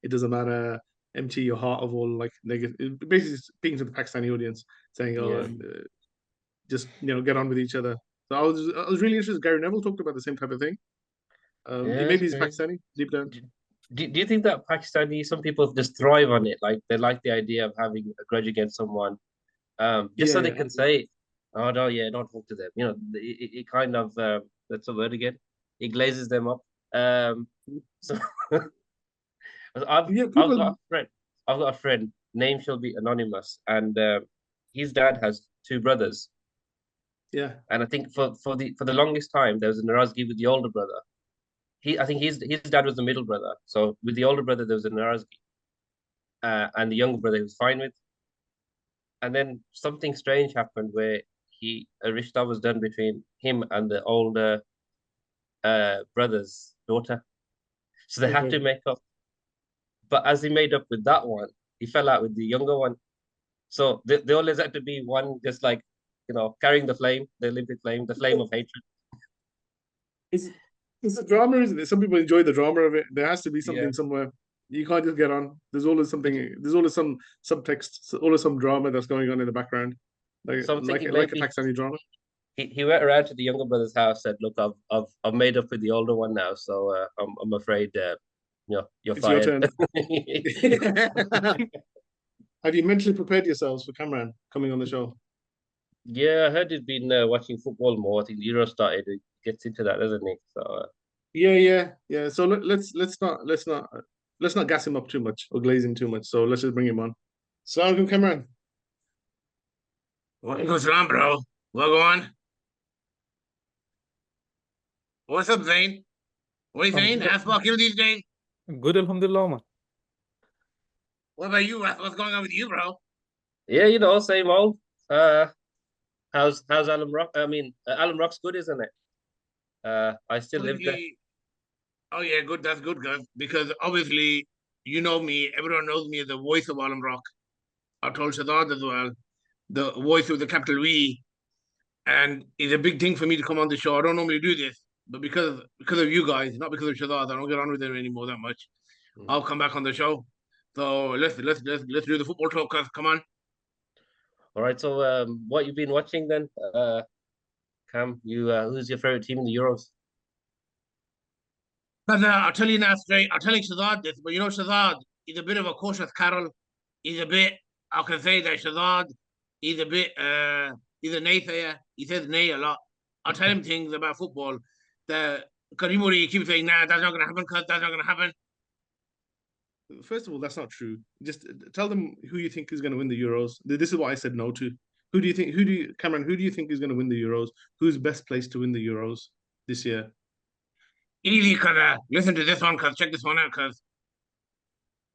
it doesn't matter, empty your heart of all like negative. Basically, speaking to the Pakistani audience, saying, oh, Yeah. just get on with each other. So I was really interested. Gary Neville talked about the same type of thing. Yeah, Maybe it's he's crazy. Pakistani deep down. Do you think that Pakistani, some people just thrive on it? Like they like the idea of having a grudge against someone, just Yeah, so they yeah. can say, "Oh no, yeah, don't talk to them." It kind of that's a word again. It glazes them up. So I've Yeah, I've people. got a friend. I've got a friend. Name shall be anonymous, and his dad has two brothers. Yeah. And I think for the longest time there was a narazgi with the older brother. I think his dad was the middle brother. So with the older brother there was a narazgi, and the younger brother he was fine with. And then something strange happened where a rishta was done between him and the older brother's daughter. So they had to Okay. make up. But as he made up with that one, he fell out with the younger one. So they always had to be one, just like carrying the flame, the Olympic flame, the flame of hatred. It's it's a drama, isn't it? Some people enjoy the drama of it. There has to be Yeah. something somewhere. You can't just get on. There's always something. There's always some subtext. Always some drama that's going on in the background, like So I'm like thinking like a maybe Pakistani drama. he went around to the younger brother's house, said, "Look, I've made up with the older one now, so I'm afraid you're It's your fired." turn. Have you mentally prepared yourselves for Kamran coming on the show? Yeah, I heard he's been watching football more. I think the Euro started. He gets into that, doesn't he? So Yeah, yeah, yeah. So let's not gas him up too much or glaze him too much. So let's just bring him on. Assalamu alaikum, Kamran. Walaikum salam, bro. What go on? What's up, Zain? What are you saying? Alhamdulillah. Sparkhill these days? Good, alhamdulillah, man. What about you? What's going on with you, bro? yeah, same old. Uh, how's Alum Rock? I mean, Alum Rock's good, isn't it? I still live there. Obviously, oh yeah, good. That's good, guys. Because obviously, you know me. Everyone knows me as the voice of Alum Rock. I told Shadad as well, the voice with the capital V, and it's a big thing for me to come on the show. I don't normally do this, but because of you guys, not because of Shadad, I don't get on with him anymore that much. Mm. I'll come back on the show. So let's do the football talk, cuz. Come on. All right. So what you've been watching then? Cam, who's your favorite team in the Euros? But I'll tell you now straight. I'll tell you Shazad this, but Shazad, he's a bit of a cautious Carol. He's a bit, I can say that Shazad, he's a bit, he's a naysayer. He says nay a lot. I'll tell him things about football. The Karimuri keeps saying, nah, that's not going to happen, cuz that's not going to happen. First of all, that's not true. Just tell them who you think is going to win the Euros. This is what I said no to. Cameron, who do you think is going to win the Euros? Who's best placed to win the Euros this year? Easy, cuz listen to this one, cuz check this one out, cuz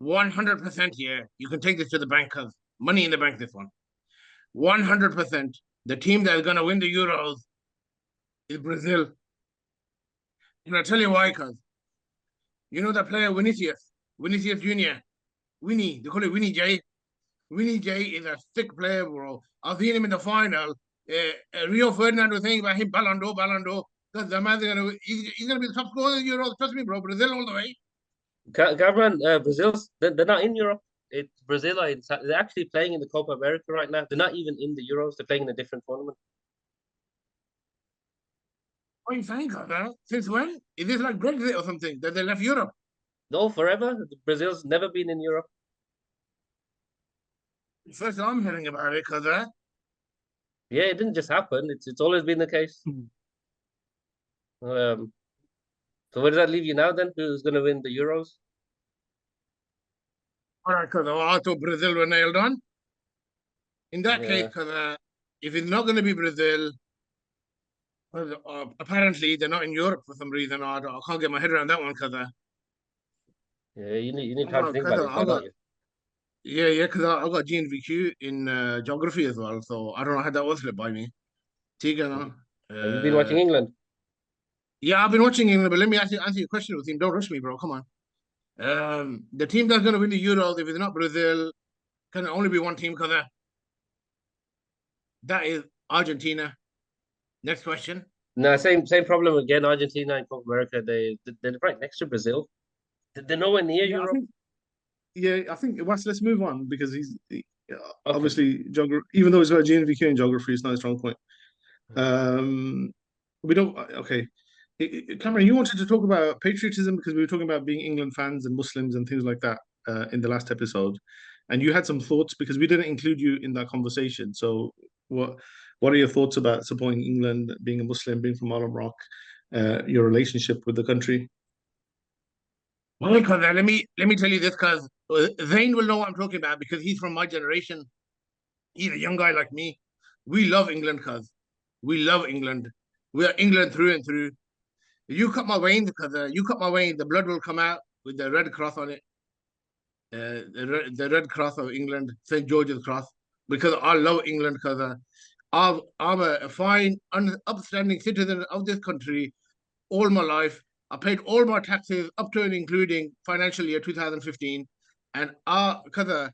100% here. You can take this to the bank, cuz money in the bank, this one. 100%. The team that is going to win the Euros is Brazil. And I'll tell you why, cuz you know that player Vinicius Jr. Winnie, they call it Winnie J. Winnie J is a sick player, bro. I've seen him in the final. Rio Ferdinand was saying about him, Ballon d'Or, Ballon d'Or. Because the man's he's gonna be the top scorer in the Euros. Trust me, bro. Brazil all the way. Cameron, Brazil's they're not in Europe. It's Brazil. They're actually playing in the Copa America right now. They're not even in the Euros. They're playing in a different tournament. What are you saying, Kaza? Since when? Is this like Brexit or something that they left Europe? No, forever. Brazil's never been in Europe. First I'm hearing about it, Kaza. Yeah, it didn't just happen. It's always been the case. Mhm. So where does that leave you now then? Who's going to win the Euros? All right, Kaza. Well, I thought Brazil were nailed on. In that case, Yeah, Kaza, if it's not going to be Brazil, well, apparently they're not in Europe for some reason. I can't get my head around that one, Kaza. yeah. You need time to think about Kaza, this one, don't you? yeah, because I got GNVQ in geography as well, so I don't know how that was slipped by me. Tiga, no? Have you been watching England? Yeah, I've been watching England, but let me answer your question with him. Don't rush me, bro. Come on. The team that's going to win the Euros, if it's not Brazil, can only be one team, because that is Argentina. Next question. No, same problem again. Argentina and Copa America, they're right next to Brazil. They're nowhere near Yeah, Europe. I think Wes, let's move on because Okay. obviously geography. Even though he's got a GNVQ in geography, it's not a strong point. We don't. Okay, Cameron, you wanted to talk about patriotism because we were talking about being England fans and Muslims and things like that in the last episode, and you had some thoughts because we didn't include you in that conversation. So, what are your thoughts about supporting England, being a Muslim, being from Alum Rock, your relationship with the country? Well, because let me tell you this, because Zayn will know what I'm talking about because he's from my generation. He's a young guy like me. We love England, cuz we love England. We are England through and through. You cut my veins, because you cut my veins, the blood will come out with the red cross on it. The red cross of England, St. George's Cross, because I love England, because I'm a fine, upstanding citizen of this country all my life. I paid all my taxes up to and including financial year 2015. And because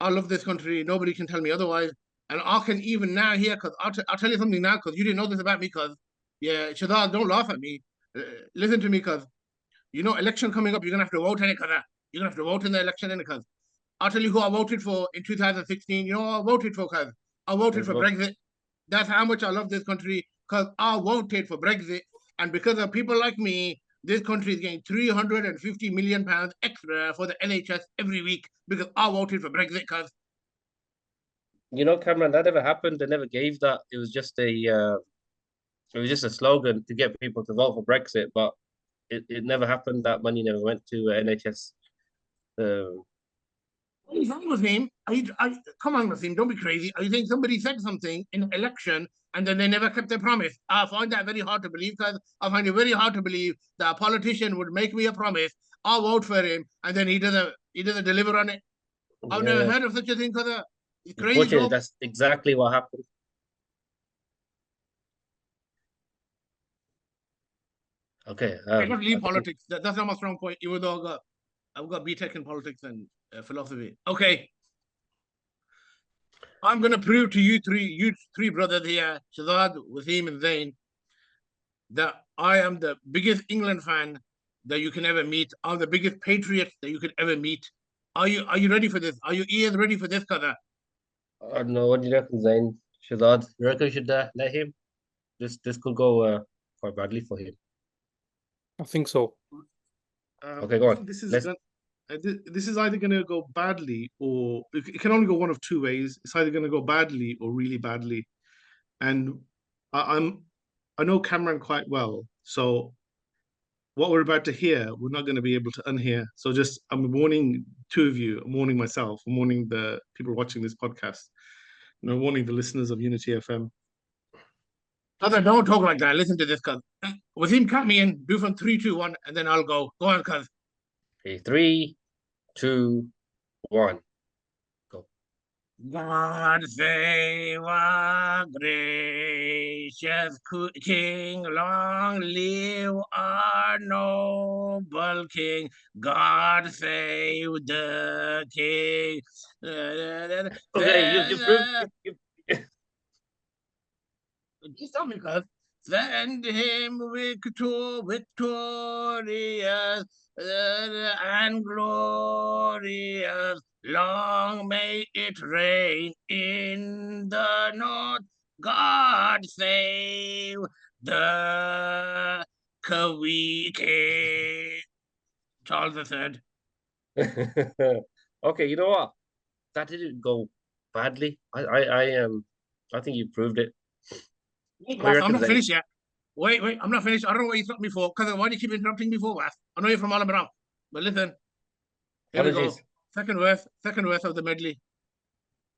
I love this country, nobody can tell me otherwise. And I can even now here, because I'll tell you something now, because you didn't know this about me, because, yeah, Shazad, don't laugh at me. Listen to me, because, election coming up, you're going to have to vote in it, because you're going to have to vote in the election in it, because I'll tell you who I voted for in 2016. You know what I voted for, because I voted for Brexit. That's how much I love this country, because I voted for Brexit. And because of people like me, this country is getting £350 million extra for the NHS every week because I voted for Brexit, because Cameron, that never happened. They never gave that. It was just a slogan to get people to vote for Brexit, but it never happened. That money never went to NHS. what is wrong with him? Come on, Nasim, don't be crazy. Are you saying somebody said something in election and then they never kept their promise? I find that very hard to believe, because I find it very hard to believe that a politician would make me a promise, I'll vote for him, and then he doesn't deliver on it. I've never heard of such a thing, because it's crazy Unfortunately, talk. that's exactly what happened. Okay. I not leave politics. That's not my strong point, even though I've got BTech in politics and philosophy. Okay. I'm gonna prove to you three brothers here, Shazad, Wasim, and Zain, that I am the biggest England fan that you can ever meet. I'm the biggest patriot that you could ever meet. Are you ready for this? Are you ears ready for this, Kada? I don't know. What do you reckon, Zain? Shazad, you reckon we should let him? This could go quite badly for him. I think so. Okay, go on. This is either going to go badly or it can only go one of two ways. It's either going to go badly or really badly. And I know Kamran quite well, so what we're about to hear, we're not going to be able to unhear. So I'm warning two of you. I'm warning myself. I'm warning the people watching this podcast. I'm warning the listeners of Unity FM. Kada, don't talk like that. Listen to this, cuz. Wasim, cut me in. Do from 3, 2, 1, and then I'll go. Go on, cuz. Okay, 3, 2, 1. Go. God save our gracious King, long live our noble King. God save the King. Okay, you proved Just tell me, cuz. Send him victorious and glorious. Long may it reign in the north. God save the King. Charles III. Okay, you know what? That didn't go badly. I think you proved it. Wait, What do you I'm reckon, not Zain? finished yet. Wait, I'm not finished. I don't know what you interrupt me for. Because why do you keep interrupting me for, Wes? I know you're from Alabama. But listen, here we go. Apologies. Second verse of the medley.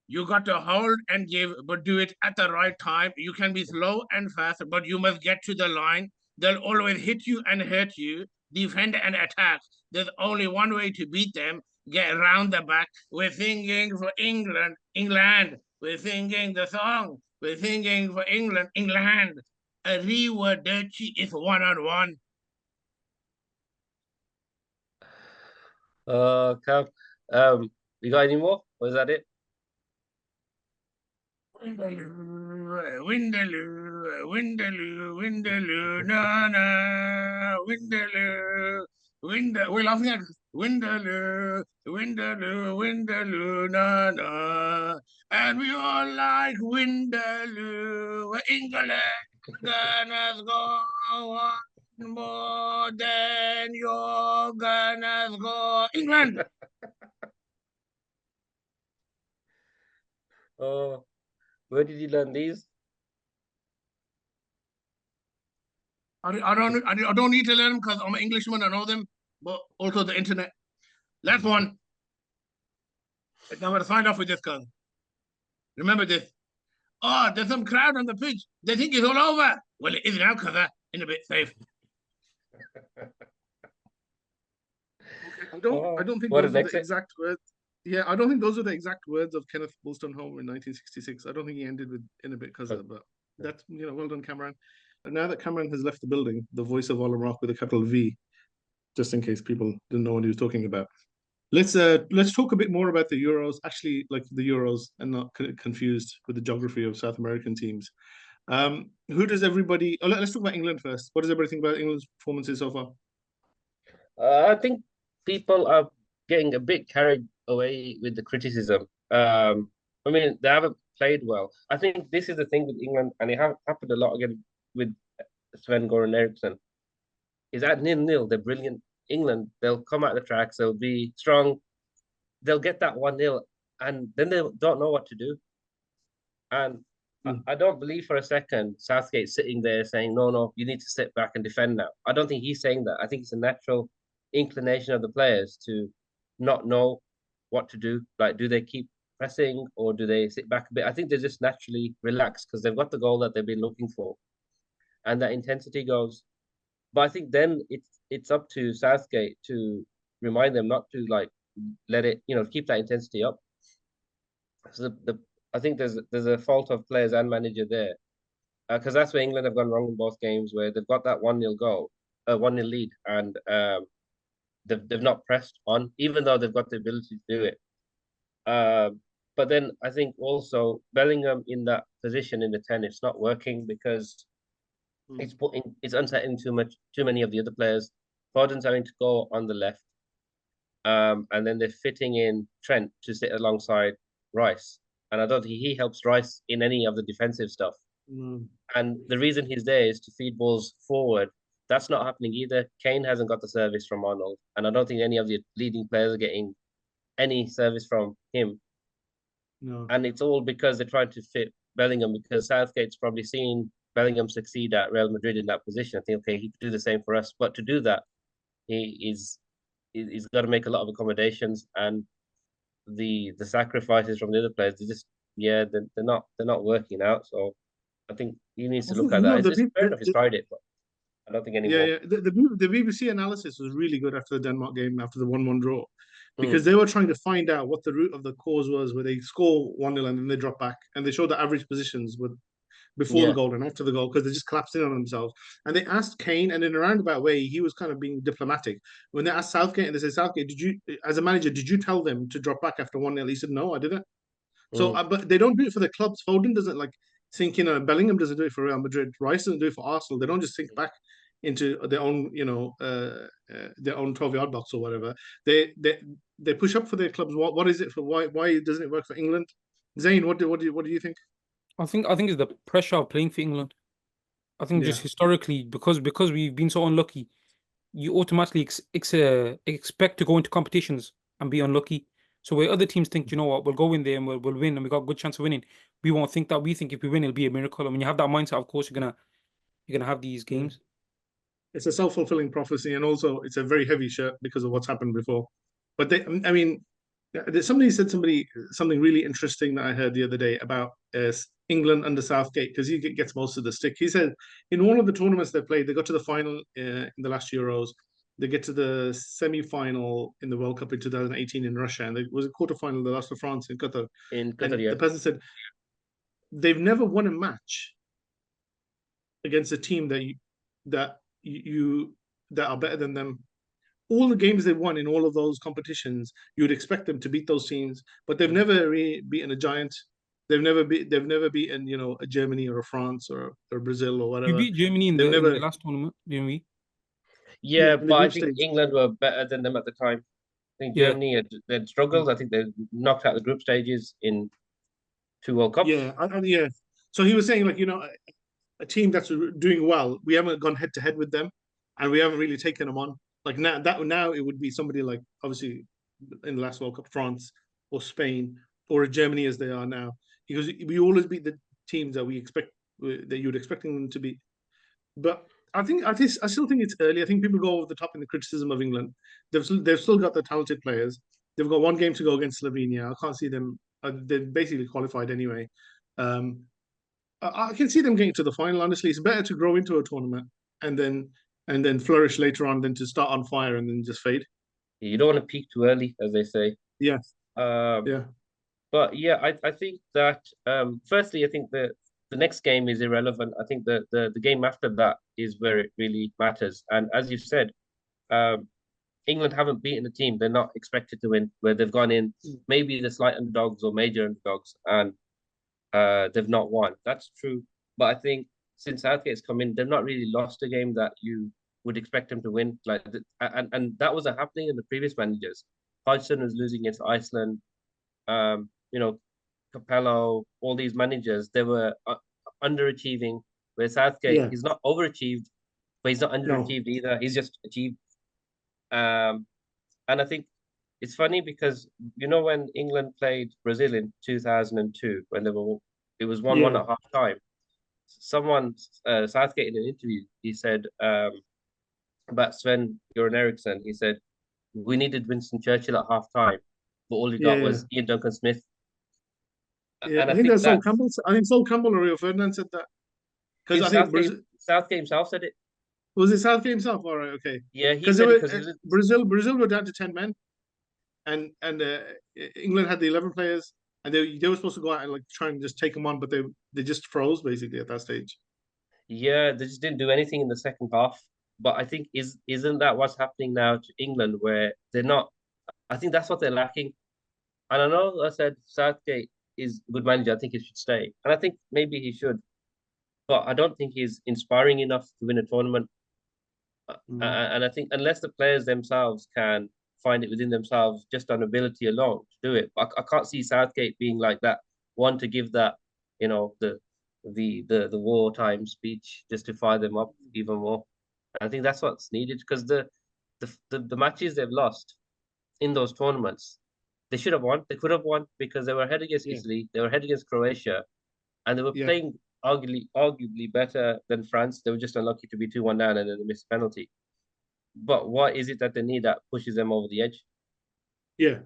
You got to hold and give, but do it at the right time. You can be slow and fast, but you must get to the line. They'll always hit you and hurt you, defend and attack. There's only one way to beat them. Get around the back. We're singing for England. We're singing the song. We're thinking for England. England. Arrivederci is 1-on-1. Cam, you got any more? Or is that it? Windaloo, na na, we're laughing at Windaloo, na na, and we all like Windaloo. England gonna go on more than you're gonna go. England. Oh, where did you learn these? I don't need to learn them because I'm an Englishman. I know them, but also the internet. Last one. I'm going to sign off with this, cuz. Remember this. Oh, there's some crowd on the pitch. They think it's all over. Well, it is now, cuz. In a bit safe. I don't think What those is are the exit? exact words. Yeah, I don't think those are the exact words of Kenneth Wolstenholme in 1966. I don't think he ended with in a bit because of, but that's well done, Kamran. And now that Kamran has left the building, the voice of Alum Rock with a capital V, just in case people didn't know what he was talking about. Let's talk a bit more about the Euros. Actually, like the Euros, and not confused with the geography of South American teams. Who does everybody? Oh, let's talk about England first. What does everybody think about England's performances so far? I think people are getting a bit carried away with the criticism. I mean, they haven't played well. I think this is the thing with England, and it happened a lot again with Sven-Goran Eriksson. Is at 0-0, they're brilliant. England, they'll come out the tracks, they'll be strong, they'll get that 1-0, and then they don't know what to do. And I don't believe for a second Southgate sitting there saying, no, you need to sit back and defend now. I don't think he's saying that. I think it's a natural inclination of the players to not know what to do. Like, do they keep pressing or do they sit back a bit? I think they just naturally relax because they've got the goal that they've been looking for, and that intensity goes. But I think then it's up to Southgate to remind them not to like let it, keep that intensity up. So I think there's a fault of players and manager there, because that's where England have gone wrong in both games, where they've got that 1-0 goal, 1-0 lead, and they've not pressed on, even though they've got the ability to do it. But then I think also Bellingham in that position in the 10, it's not working because it's unsettling too many of the other players. Foden's having to go on the left, and then they're fitting in Trent to sit alongside Rice, and I don't think he helps Rice in any of the defensive stuff. And the reason he's there is to feed balls forward. That's not happening either. Kane hasn't got the service from Arnold, and I don't think any of the leading players are getting any service from him. No. And it's all because they're trying to fit Bellingham, because Southgate's probably seen Bellingham succeed at Real Madrid in that position. I think, okay, he could do the same for us. But to do that, he's got to make a lot of accommodations, and the sacrifices from the other players, they're not working out. So I think he needs to look at that. It's fair enough he's tried it, but I don't think anymore. Yeah. The BBC analysis was really good after the Denmark game, after the 1-1 draw, because they were trying to find out what the root of the cause was, where they score 1-0 and then they drop back, and they showed the average positions with before the goal and after the goal, because they just collapsed in on themselves. And they asked Kane, and in a roundabout way, he was kind of being diplomatic. When they asked Southgate, and they said, Southgate, as a manager, did you tell them to drop back after 1-0? He said, no, I didn't. So, but they don't do it for the clubs. Foden doesn't think, Bellingham doesn't do it for Real Madrid. Rice doesn't do it for Arsenal. They don't just think back into their own, their own 12-yard box or whatever. They push up for their clubs. What is it for? Why doesn't it work for England? Zayn, what do you think? I think it's the pressure of playing for England. I think just historically, because we've been so unlucky, you automatically expect to go into competitions and be unlucky. So where other teams think, you know what, we'll go in there and we'll win and we got a good chance of winning, we won't think that. We think if we win, it'll be a miracle. And when you have that mindset, of course, you're gonna have these games. It's a self-fulfilling prophecy, and also it's a very heavy shirt because of what's happened before. But somebody said something really interesting that I heard the other day about England under Southgate, because he gets most of the stick. He said in one of the tournaments they played, they got to the final in the last Euros. They get to the semi-final in the World Cup in 2018 in Russia, and there was a quarter-final. They lost to France in Qatar. In Qatar, The person said they've never won a match against a team that are better than them. All the games they've won in all of those competitions, you'd expect them to beat those teams, but they've never really beaten a giant. They've never beaten, you know, a Germany or a France or Brazil or We whatever. beat Germany in They've the never, last tournament, didn't we? Yeah, in the but I group think stage. England were better than them at the time. I think Yeah. Germany had struggled. I think they knocked out the group stages in 2 World Cups. Yeah, yeah. So he was saying, like, you know, a team that's doing well, we haven't gone head to head with them, and we haven't really taken them on. Like now it would be somebody like, obviously, in the last World Cup, France or Spain or Germany as they are now, because we always beat the teams that we expect that you'd expecting them to beat. But I still think it's early. I think people go over the top in the criticism of England. They've still got the talented players. They've got one game to go against Slovenia. I can't see them. They're basically qualified anyway. Um, I can see them getting to the final. Honestly, it's better to grow into a tournament and then flourish later on than to start on fire and then just fade. You don't want to peak too early, as they say. Yeah, Um, yeah, but yeah, I think that firstly, I think the next game is irrelevant. I think the game after that is where it really matters. And as you said, um, England haven't beaten a team they're not expected to win, where they've gone in maybe the slight underdogs or major underdogs, and they've not won. That's true. But I think since Southgate's come in, they've not really lost a game that you would expect them to win. And that wasn't happening in the previous managers. Hodgson was losing against Iceland. You know, Capello, all these managers, they were underachieving. Where Southgate, yeah. he's not overachieved, but he's not No, underachieved either. He's just achieved. Um, and I think it's funny because you know when England played Brazil in 2002, when it was 1-1 yeah, at half time. Someone Southgate in an interview, he said about Sven Göran Eriksson, he said we needed Winston Churchill at half time, but all he got yeah, was Ian Duncan Smith. yeah. And I I think think that's Sol that's Campbell. I think Sol Campbell or Rio Ferdinand said that because in I think Brazil Southgate himself said it. was it Southgate himself. All right, okay. Yeah, he Because they said it were because he was Brazil were down to 10 men, and England had the 11 players, and they were supposed to go out and like try and just take them on, but they just froze basically at that stage. yeah, they just didn't do anything in the second half. But I think isn't that what's happening now to England where they're not I think that's what they're lacking. And I know I said Southgate is a good manager. I think he should stay. And I think maybe he should. But I don't think he's inspiring enough to win a tournament. And I think unless the players themselves can find it within themselves just on ability alone to do it, I can't see Southgate being like that one to give that, you know, the wartime speech just to fire them up even more. I think that's what's needed because the matches they've lost in those tournaments, they should have won. They could have won because they were ahead against Yeah, Italy, they were ahead against Croatia, and they were yeah, playing arguably better than France. They were just unlucky to be 2-1 down and then they missed a penalty. But what is it that they need that pushes them over the edge? yeah.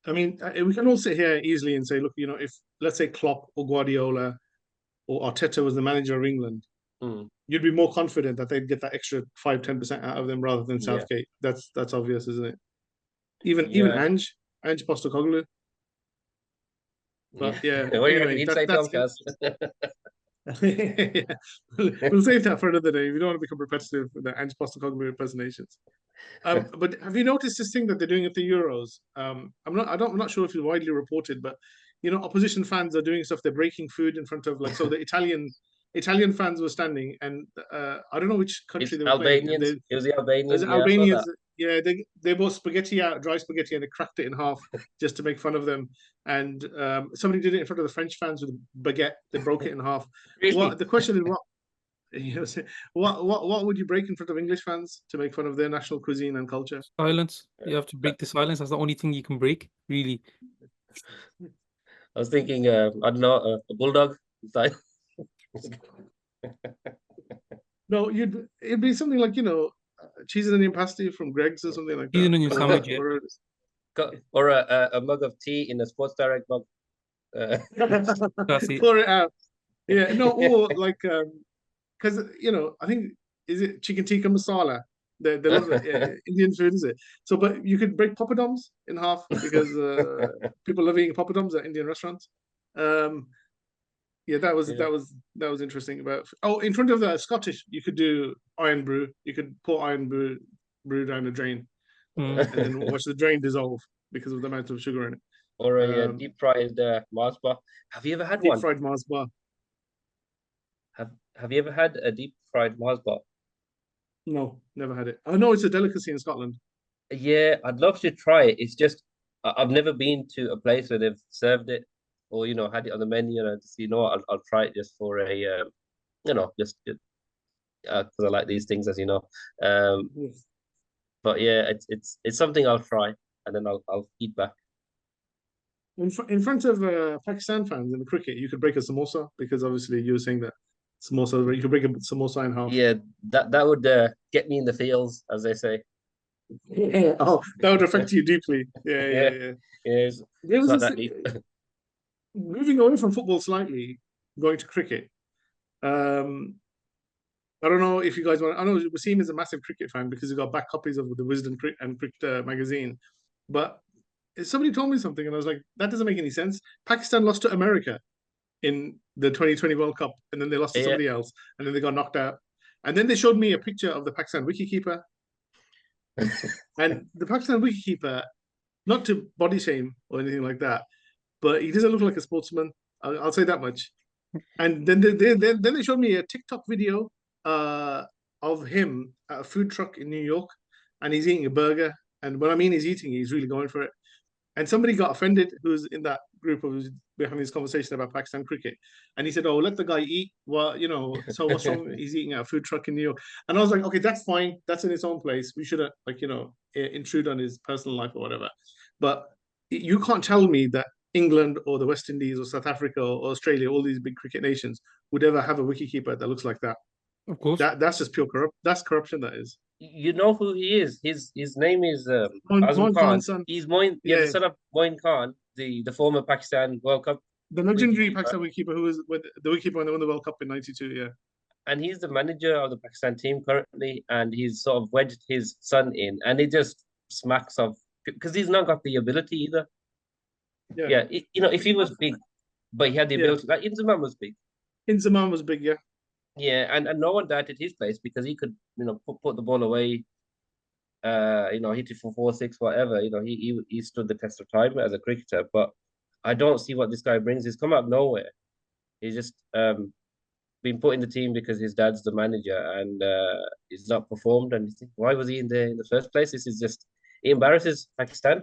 I mean, we can all sit here easily and say, look, you know, if let's say Klopp or Guardiola or Arteta was the manager of England, Hmm. you'd be more confident that they'd get that extra 5-10% out of them rather than Yeah, Southgate. That's obvious, isn't it? Even yeah, Ange Postecoglou. yeah. But yeah, What do you reckon anyway, he'd say, Tom? Caz? yeah. We'll save that for another day. We don't want to become repetitive with the Ange Postecoglou impersonations. But have you noticed this thing that they're doing at the Euros? I'm not sure if it's widely reported, but you know, opposition fans are doing stuff. They're breaking food in front of like so the Italian fans were standing, and I don't know which country It's they were playing, and Albanians. It was the there's Albanians. Yeah, I saw Albanians. that. Yeah, they bought spaghetti out, dry spaghetti, and they cracked it in half just to make fun of them. And somebody did it in front of the French fans with a baguette. They broke it in half. Really? What the question is? What you know, what would you break in front of English fans to make fun of their national cuisine and culture? Silence. You have to break the silence. That's the only thing you can break, really. I was thinking, I don't know, a bulldog. No, it'd be something like, you know, cheese and onion pasty from Greg's or something like Cheese that. and onion sandwich, yeah. Or a mug of tea in a Sports Direct mug. That's it. Pour it out. Yeah, no, or like because you know, I think is it chicken tikka masala? They love it. Yeah, Indian food, is it? So, but you could break poppadoms in half because people love eating poppadoms at Indian restaurants. Um, Yeah, that was interesting. In front of the Scottish, you could do iron brew. You could pour iron brew down the drain, and then watch the drain dissolve because of the amount of sugar in it. Or a deep fried Mars bar. Have you ever had Deep one? fried Mars bar. Have you ever had a deep fried Mars bar? No, never had it. I know it's a delicacy in Scotland. Yeah, I'd love to try it. It's just I've never been to a place where they've served it or had it on the menu, and I just I'll try it just for a just because I like these things, as you know. Yes. But yeah, it's something I'll try, and then I'll eat back. In front of Pakistan fans in the cricket, you could break a samosa because obviously you were saying that samosa. You could break a samosa in half. Yeah, that would get me in the feels, as they say. Oh, that would affect you deeply. Yeah. Yeah, it's There was not this, that deep. moving away from football slightly, going to cricket. I don't know if you guys want. I know Wasim is a massive cricket fan because he got back copies of the Wisden and Cricket magazine. But somebody told me something, and I was like, that doesn't make any sense. Pakistan lost to America in the 2020 World Cup, and then they lost to Yeah. somebody else, and then they got knocked out. And then they showed me a picture of the Pakistan wicketkeeper, and the Pakistan wicketkeeper, not to body shame or anything like that, but he doesn't look like a sportsman. I'll say that much. And then they showed me a TikTok video of him at a food truck in New York, and he's eating a burger. And when I mean he's eating, he's really going for it. And somebody got offended who's in that group of we're having this conversation about Pakistan cricket, and he said, "Oh, let the guy eat." Well, so what's wrong? He's eating at a food truck in New York, and I was like, "Okay, that's fine. That's in its own place. We shouldn't intrude on his personal life or whatever." But you can't tell me that England or the West Indies or South Africa or Australia, all these big cricket nations, would ever have a wicketkeeper that looks like that. Of course. That's just pure That's corruption. That is. You know who he is? His name is Moin Khan. Khan's son. He's the son of Moin Khan, the former Pakistan World Cup. The legendary Pakistan wicketkeeper who was with the wicketkeeper when they won the World Cup in '92. Yeah. And he's the manager of the Pakistan team currently, and he's sort of wedged his son in, and it just smacks of because he's not got the ability either. Yeah, if he was big, but he had the ability, like Inzamam was big. Inzamam was big, yeah. Yeah, and no one doubted his place because he could, put the ball away, hit it for 4-6, whatever. He stood the test of time as a cricketer, but I don't see what this guy brings. He's come out of nowhere. He's just been put in the team because his dad's the manager, and he's not performed. And you think, why was he in there in the first place? It embarrasses Pakistan.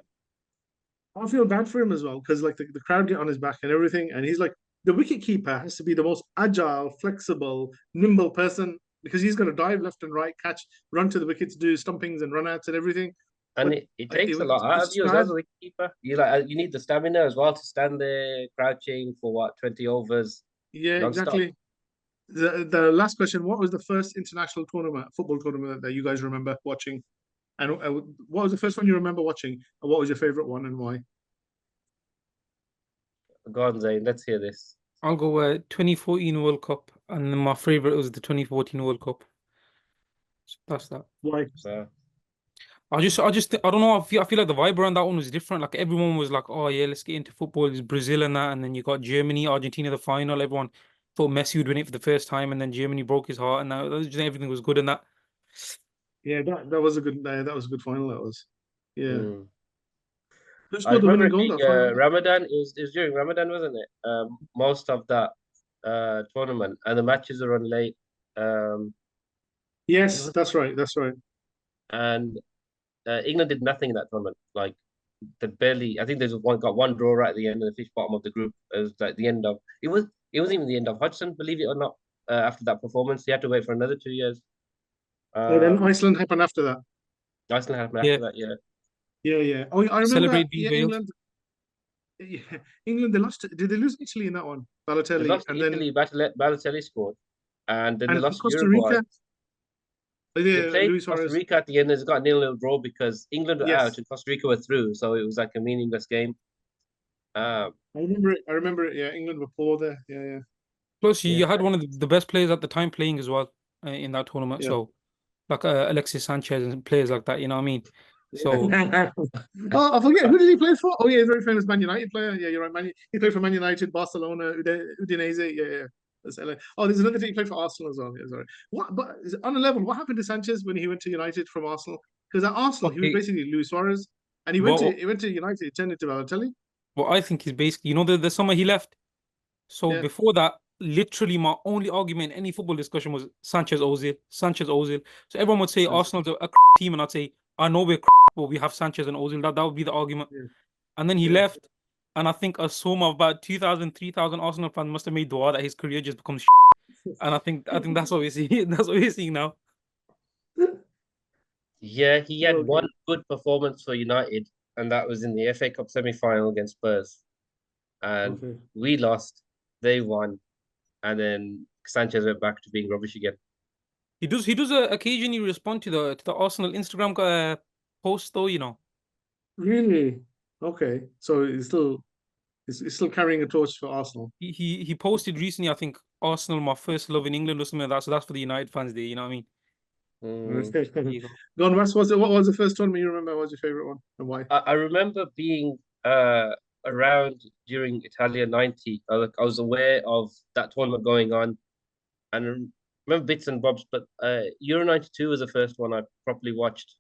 I feel bad for him as well because like the crowd get on his back and everything, and he's like the wicket keeper has to be the most agile, flexible, nimble person because he's got to dive left and right, catch, run to the wickets, do stumpings and run outs and everything. And it takes a lot out of you as well as a wicket keeper. You need the stamina as well to stand there crouching for 20 overs. Yeah, non-stop. exactly. The last question: what was the first international football tournament that you guys remember watching? And what was the first one you remember watching? And what was your favorite one and why? Go on, Zayn. Let's hear this. I'll go 2014 World Cup, and then my favorite was the 2014 World Cup. So that's that. Why? I don't know. I feel like the vibe around that one was different. Like everyone was like, "Oh yeah, let's get into football." It's Brazil and that, and then you got Germany, Argentina, the final. Everyone thought Messi would win it for the first time, and then Germany broke his heart, and now everything was good in that. Yeah, that was a good final. That was, yeah. Mm. Who scored the winning goal? Ramadan is during Ramadan, wasn't it? Most of that tournament, and the matches are on late. Yes, that's right. And England did nothing in that tournament. Like they barely. I think got one draw right at the end of the fifth bottom of the group. It was like the end of it wasn't even the end of Hodgson, believe it or not. After that performance, he had to wait for another 2 years. And then Iceland happened after that. Iceland happened after that, yeah. Yeah. Oh, I remember. Celebrate England. Yeah, England. They lost. Did they lose Italy in that one? Balotelli. They lost and Italy. Balotelli scored, and then they lost Costa Uruguay. Rica. They played Costa Rica at the end. It's got a 0-0 draw because England were out and Costa Rica were through, so it was like a meaningless game. I remember it. Yeah, England were poor there. Yeah. Plus, you had one of the best players at the time playing as well in that tournament. Yeah. So, like Alexis Sanchez and players like that. You know what I mean? So Oh, I forget. Who did he play for? Oh, yeah, he's a very famous Man United player. Yeah, you're right. He played for Man United, Barcelona, Udinese. Yeah, yeah. Oh, there's another thing he played for Arsenal as well. Yeah, sorry. What? But on a level, what happened to Sanchez when he went to United from Arsenal? Because at Arsenal, he was okay, basically Luis Suarez, and he went well, to United, he turned into Balotelli. what I think is basically, the summer he left. So Yeah. before that, literally my only argument in any football discussion was Sanchez Ozil, Sanchez Ozil. So everyone would say Arsenal's a team, and I'd say I know we're but we have Sanchez and Ozil. That would be the argument. Yeah. And then he Yeah. left, and I think a sum of about 2,000, 3,000 Arsenal fans must have made dua that his career just becomes. And I think that's what we're seeing. That's what we're seeing now. Yeah, he had Okay. one good performance for United, and that was in the FA Cup semi-final against Spurs. And Okay. we lost, they won, and then Sanchez went back to being rubbish again. He does occasionally respond to the Arsenal Instagram post though. Really? Okay. So he's still carrying a torch for Arsenal. He posted recently, I think, Arsenal, my first love in England or something like that. So that's for the United fans there, you know what I mean? There you go. Gone West, what was the first tournament you remember? What was your favorite one and why? I remember being around during Italia 90. I was aware of that tournament going on, and I remember bits and bobs, but Euro 92 was the first one I properly watched.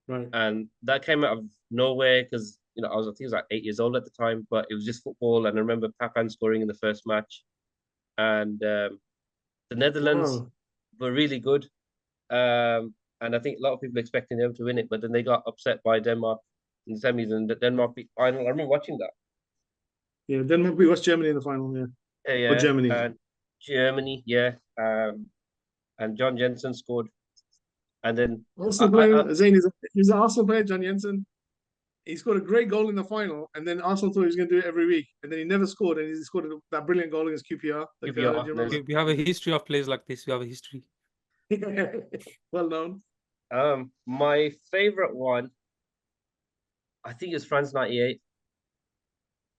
Right. And that came out of nowhere because I think I was like 8 years old at the time, but it was just football. And I remember Papan scoring in the first match, and the Netherlands Wow. were really good. And I think a lot of people expecting them to win it, but then they got upset by Denmark in the semis, and the Denmark beat final. I remember watching that. Yeah, then we watched Germany in the final, yeah. Or Yeah, Germany. and Germany, yeah. And John Jensen scored, and then Arsenal player, Zayn he's an Arsenal player, John Jensen. He scored a great goal in the final, and then Arsenal thought he was going to do it every week, and then he never scored, and he scored that brilliant goal against QPR. Like, do you remember? We have a history of players like this. We have a history. Well known. My favorite one, I think, is France '98.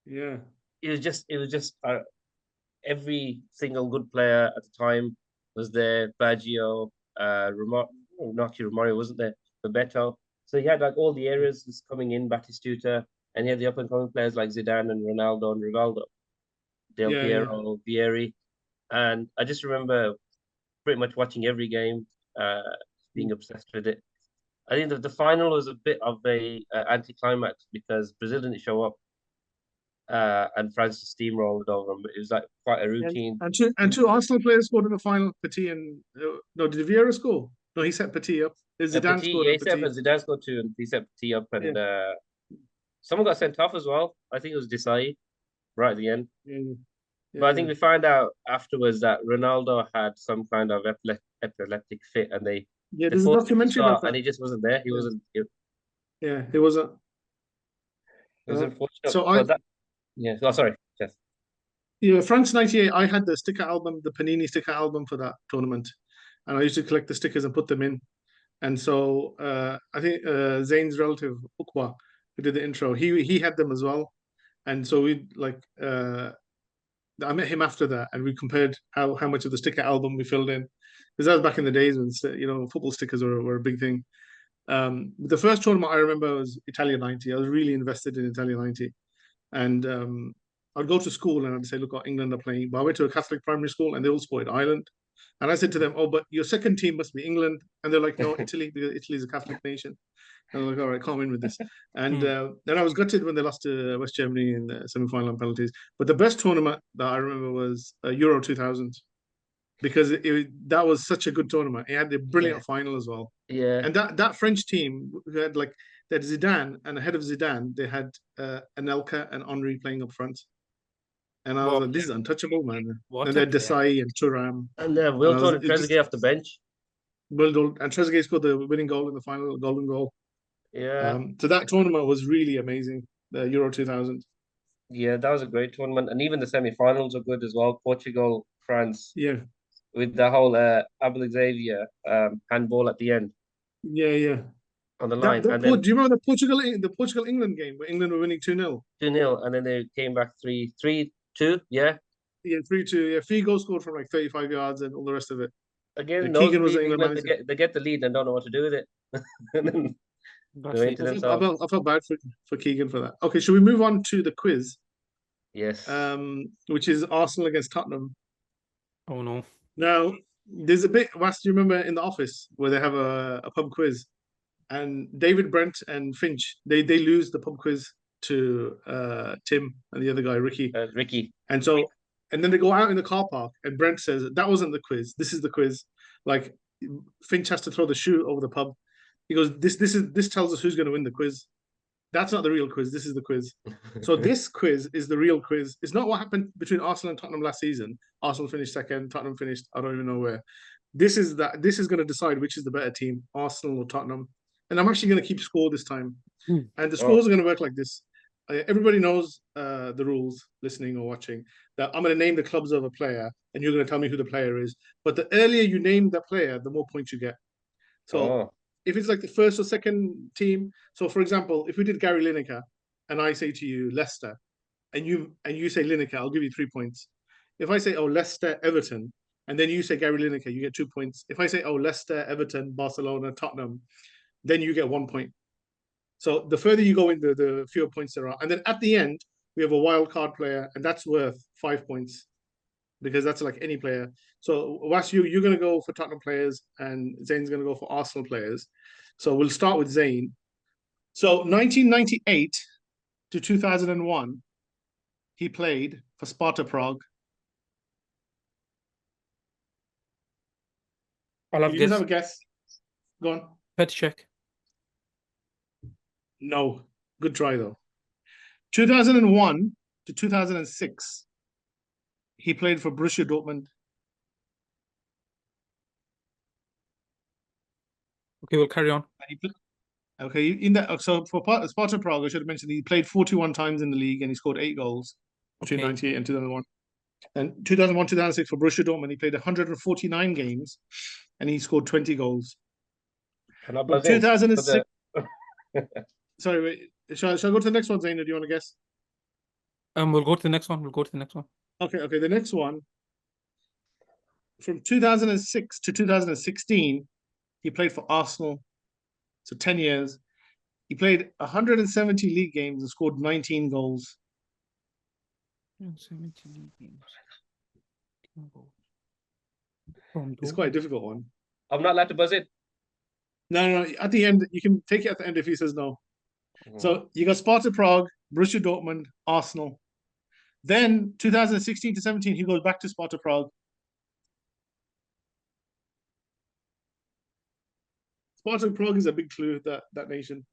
Yeah. It was just every single good player at the time was there. Baggio, Romario wasn't there. Bebeto. So he had like all the areas just coming in, Batistuta, and he had the up and coming players like Zidane and Ronaldo and Rivaldo, Del Piero, Vieri, and I just remember pretty much watching every game, being obsessed with it. I think that the final was a bit of a anticlimax because Brazil didn't show up, and France just steamrolled over them. It was like quite a routine. And two Arsenal players scored in the final. Petit and no, did Vieira score? No, he set Petit up. Zidane Petit, scored. yeah, Zidane scored too, and he set Petit up, and someone got sent off as well. I think it was Desai right at the end. But I think we found out afterwards that Ronaldo had some kind of epileptic fit, and they there's a documentary about that, and he just wasn't there. He wasn't. It wasn't. It was unfortunate. So Oh, sorry, Jeff. Yeah, France '98. I had the sticker album, the Panini sticker album for that tournament, and I used to collect the stickers and put them in. And so I think Zayn's relative Ukwa, who did the intro, he had them as well. And so we I met him after that, and we compared how much of the sticker album we filled in, because that was back in the days when football stickers were a big thing. The first tournament I remember was Italia '90. I was really invested in Italia '90, and I'd go to school and I'd say, look, England are playing. But I went to a Catholic primary school and they all supported Ireland. And I said to them, oh, but your second team must be England. And they're like, no, Italy, because Italy is a Catholic nation. And I'm like, all right, calm in with this. And then I was gutted when they lost to West Germany in the semi-final on penalties. But the best tournament that I remember was Euro 2000, because that was such a good tournament. It had a brilliant final as well. Yeah. And that French team who had that Zidane, and ahead of Zidane, they had Anelka and Henry playing up front. And I was like, this is untouchable, man. And they had Desai and Thuram. And Wilton and Trezeguet off the bench. Wilton and Trezeguet scored the winning goal in the final, golden goal. Yeah. So that tournament was really amazing, the Euro 2000. Yeah, that was a great tournament. And even the semi-finals are good as well. Portugal, France. Yeah. With the whole Abel Xavier handball at the end. Yeah. On the line. Do you remember the Portugal England game where England were winning 2-0? 2-0, and then they came back 3-2, yeah? Yeah, 3-2. Yeah, Figo scored from 35 yards and all the rest of it. Again, Keegan was the England manager. They get the lead and don't know what to do with it. And then That's Doing it. to I themselves. felt bad for Keegan for that. Okay, should we move on to the quiz? Yes. Which is Arsenal against Tottenham. Oh no. Now, there's a bit, Wes, do you remember in The Office where they have a pub quiz? And David Brent and Finch, they lose the pub quiz to Tim and the other guy, Ricky. Ricky. And so, and then they go out in the car park, and Brent says, "That wasn't the quiz. This is the quiz." Like Finch has to throw the shoe over the pub. He goes, "This tells us who's going to win the quiz. That's not the real quiz. This is the quiz." So this quiz is the real quiz. It's not what happened between Arsenal and Tottenham last season. Arsenal finished second. Tottenham finished, I don't even know where. This is going to decide which is the better team, Arsenal or Tottenham. And I'm actually going to keep score this time. And the scores are going to work like this. Everybody knows the rules, listening or watching, that I'm going to name the clubs of a player, and you're going to tell me who the player is. But the earlier you name that player, the more points you get. So if it's like the first or second team, so for example, if we did Gary Lineker, and I say to you Leicester, and you say Lineker, I'll give you 3 points. If I say, oh, Leicester, Everton, and then you say Gary Lineker, you get 2 points. If I say, oh, Leicester, Everton, Barcelona, Tottenham, then you get 1 point. So the further you go in, the fewer points there are. And then at the end, we have a wild card player, and that's worth 5 points because that's like any player. So Was, you're going to go for Tottenham players, and Zane's going to go for Arsenal players. So we'll start with Zane. So 1998 to 2001, he played for Sparta Prague. I'll have You just guess. have a guess. Go on. Petr Cech. No. Good try, though. 2001 to 2006, he played for Borussia Dortmund. Okay, we'll carry on. Okay, in that, so for Sparta Prague, I should have mentioned he played 41 times in the league and he scored 8 goals between 98 and 2001. And 2001, 2006 for Borussia Dortmund, he played 149 games and he scored 20 goals. Can I buzz 2006. Sorry, wait. Shall I go to the next one, Zain, or do you want to guess? We'll go to the next one. Okay. The next one. From 2006 to 2016, he played for Arsenal. So 10 years. He played 170 league games and scored 19 goals. 170 league games. It's quite a difficult one. I'm not allowed to buzz it. No. At the end, you can take it at the end if he says no. So you got Sparta Prague, Borussia Dortmund, Arsenal. Then 2016 to 17, he goes back to Sparta Prague. Sparta Prague is a big clue, that nation.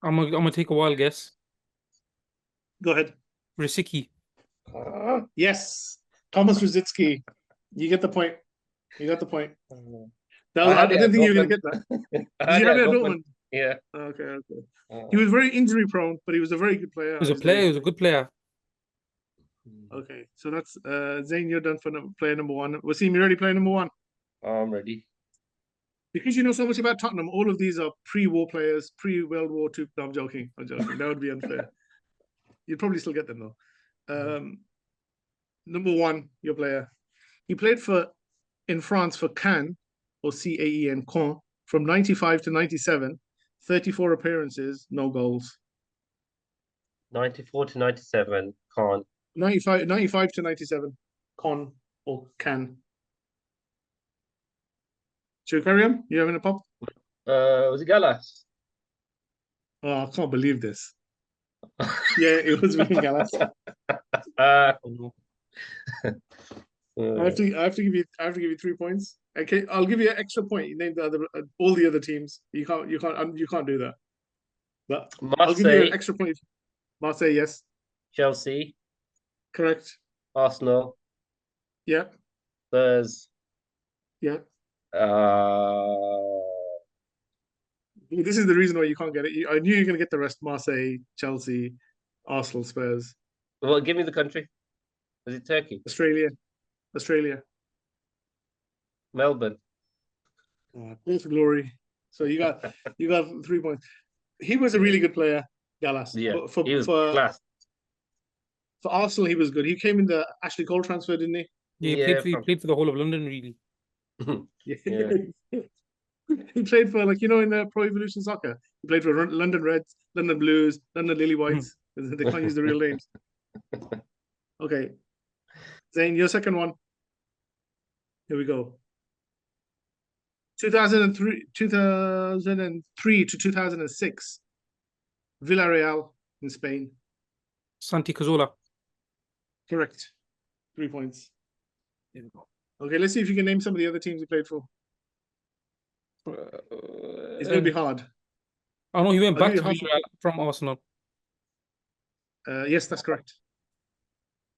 I'm gonna take a wild guess. Go ahead. Rosicky. Yes, Thomas Rosicky. You get the point. I didn't think you were going to get that. Did you have it at Dortmund? Yeah. Okay. He was very injury prone, but he was a very good player. He was a good player. Okay, so that's Zain, you're done for player number one. Wasim, you ready player number one? I'm ready. Because you know so much about Tottenham, all of these are pre-war players, pre-World War II. No, I'm joking. That would be unfair. You'd probably still get them though. Number one, your player. He played in France for Caen, or Caen, Caen, from 95 to 97, 34 appearances, no goals. 94 to 97, Caen. 95 to 97, Caen or Caen. Should we carry on? You having a pop? Was it Gallas? Oh, I can't believe this. Yeah, it was William Gallas. I have to give you 3 points. Okay, I'll give you an extra point. You name all the other teams. You can't do that. But Marseille, I'll give you an extra point. Marseille, yes. Chelsea. Correct. Arsenal. Yeah. Spurs. Yeah. This is the reason why you can't get it. I knew you were going to get the rest. Marseille, Chelsea, Arsenal, Spurs. Well, give me the country. Was it Turkey? Australia. Melbourne. Both glory. So you got 3 points. He was a really good player, Gallas. Yeah, But he was class. For Arsenal, he was good. He came in the Ashley Cole transfer, didn't he? Yeah, he played for the whole of London, really. Yeah. He played for, like, in Pro Evolution Soccer. He played for London Reds, London Blues, London Lily Whites. They can't use the real names. Okay. Zane, your second one. Here we go. 2003 to 2006. Villarreal in Spain. Santi Cazorla. Correct. 3 points. There we go. Okay, let's see if you can name some of the other teams he played for. It's going to be hard. I know he went I'll back give to you half. Villarreal from Arsenal. Yes, that's correct.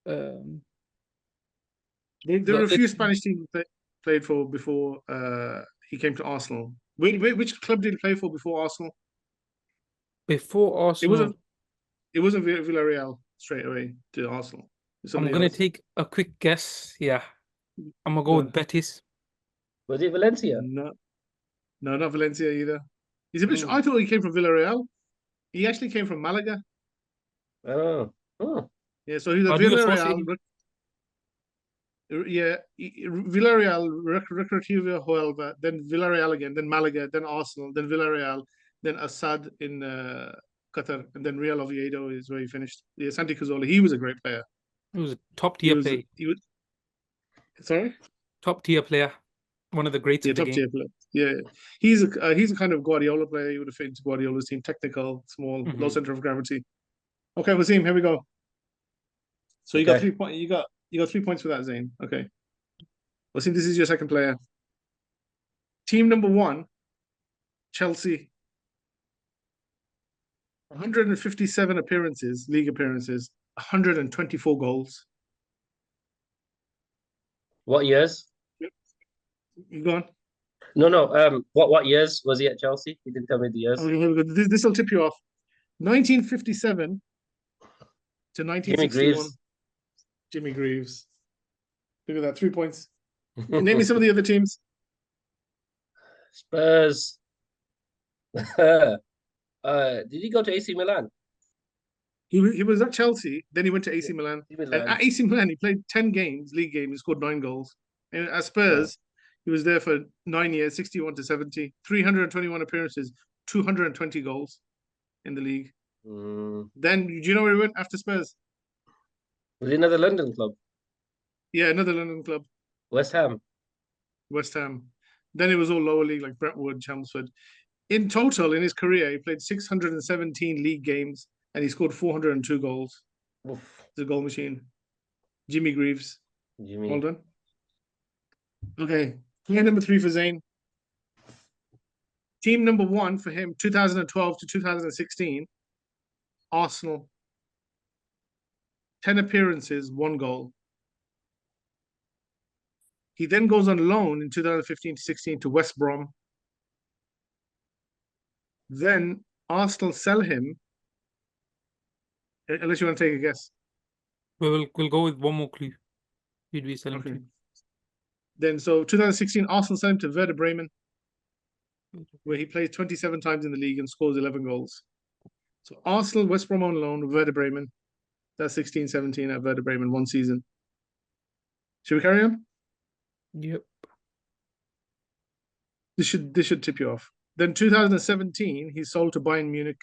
Um, There were a the- few Spanish teams that played for before he came to Arsenal. Which club did he play for before Arsenal? Before It Arsenal, wasn't. It wasn't Villarreal straight away to Arsenal. I'm gonna take a quick guess. Yeah, I'm gonna go with Betis. Was it Valencia? No, not Valencia either. He's a bit. Hmm. I thought he came from Villarreal. He actually came from Malaga. Oh. Oh. Yeah, so he's a I do Villarreal. associate Yeah, Villarreal, Recreativa Huelva, then Villarreal again, then Malaga, then Arsenal, then Villarreal, then Assad in Qatar, and then Real Oviedo is where he finished. Yeah, Santi Cazorla, he was a great player. He was a top He tier was, player. he was, sorry? Top tier player. One of the greats Yeah, of the top game. tier player. Yeah, he's a kind of Guardiola player. He would have fit into Guardiola's team. Technical, small, low center of gravity. Okay, Wasim, here we go. So you got Okay. 3 points. You got 3 points for that, Zain. Okay. Wasim, this is your second player. Team number 1, Chelsea. 157 appearances, league appearances, 124 goals. What years? You go on. No. What years was he at Chelsea? He didn't tell me the years. Okay, here we go. This will tip you off. 1957 to Jimmy 1961. Greaves. Jimmy Greaves. Look at that, 3 points. Name me some of the other teams. Spurs. Did he go to AC Milan? He was at Chelsea, then he went to AC Milan. AC And Milan. at AC Milan, he played 10 games, league games, he scored 9 goals. And at Spurs, he was there for 9 years, 61 to 70, 321 appearances, 220 goals in the league. Then, do you know where he went after Spurs? Was he another London club? Yeah, another London club, West Ham. West Ham. Then it was all lower league like Brentwood, Chelmsford. In total, in his career, he played 617 league games and he scored 402 goals. Oof. He's a goal machine. Jimmy Greaves. Jimmy. Well done. Okay, player number 3 for Zain. Team number 1 for him, 2012 to 2016, Arsenal. 10 appearances, 1 goal. He then goes on loan in 2015 to 16 to West Brom. Then Arsenal sell him, unless you want to take a guess. We'll go with one more clue. You'd be selling Okay. to. Then, so 2016, Arsenal sent him to Werder Bremen, where he plays 27 times in the league and scores 11 goals. So Arsenal, West Brom on loan, Werder Bremen. That's 16-17 at Werder Bremen, 1 season. Should we carry on? Yep. This should tip you off. Then 2017, he's sold to Bayern Munich.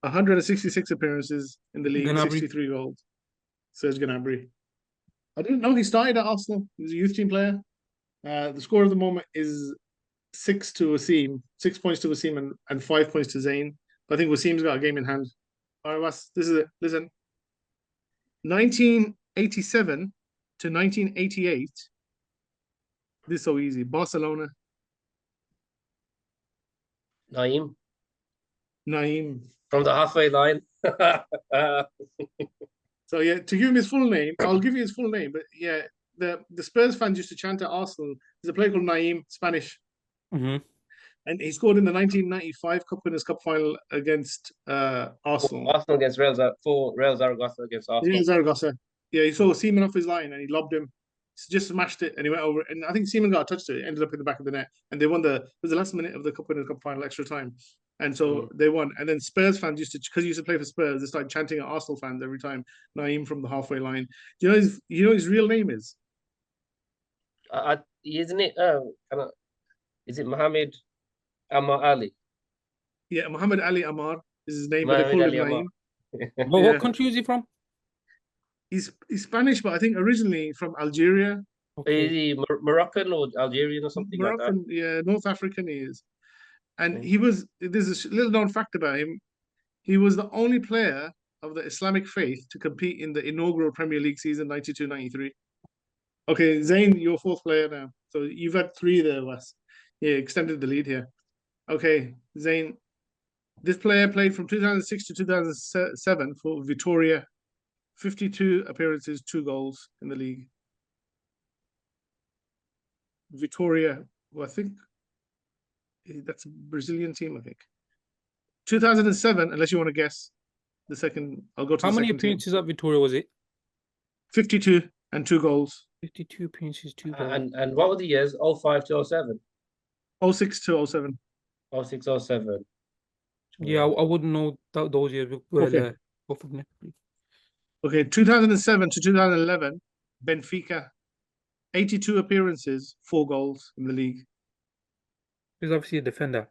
166 appearances in the league, Gnabry. 63 goals. Serge Gnabry. I didn't know he started at Arsenal. He was a youth team player. The score of the moment is 6 to Wasim, 6 points to Wasim and 5 points to Zain. I think Wasim's got a game in hand. All right, Was, this is it. Listen. 1987 to 1988. This is so easy. Barcelona. Naeem. Naeem. From the halfway line. So yeah, to give him his full name, I'll give you his full name. But yeah, the Spurs fans used to chant at Arsenal. There's a player called Naeem, Spanish, and he scored in the 1995 Cup Winners' Cup final against Arsenal. Arsenal against Real Zaragoza against Arsenal. Yeah, Zaragoza. Yeah, he saw Seaman off his line and he lobbed him. He just smashed it and he went over. And I think Seaman got a touch to it. Ended up in the back of the net, and they won it was the last minute of the Cup Winners' Cup final, extra time. And so they won. And then Spurs fans because he used to play for Spurs, they started chanting at Arsenal fans every time, Naeem from the halfway line. Do you know his real name is? I isn't it? Is it Muhammad Amar Ali? Yeah, Muhammad Ali Amar is his name, but they Muhammad call him Ali Amar. Naeem. But what Yeah. country is he from? He's Spanish, but I think originally from Algeria. Okay. Is he Moroccan or Algerian or something like that? Moroccan, yeah, North African he is. And Mm. there's a little known fact about him. He was the only player of the Islamic faith to compete in the inaugural Premier League season 92-93. Okay, Zayn, your fourth player now. So you've had three there, Wes. Yeah, extended the lead here. Okay, Zayn, this player played from 2006 to 2007 for Vitoria, 52 appearances, 2 goals in the league. Vitoria, who I think that's a Brazilian team, I think. 2007, unless you want to guess the second, I'll go to How the many second team. appearances at Victoria was it? 52 and 2 goals. 52 appearances, 2 goals. And what were the years? 05 to 07? 06 to 07. 06, 07. Yeah, I wouldn't know those years. Well, Okay. both of them. Okay, 2007 to 2011, Benfica, 82 appearances, 4 goals in the league. He's obviously a defender.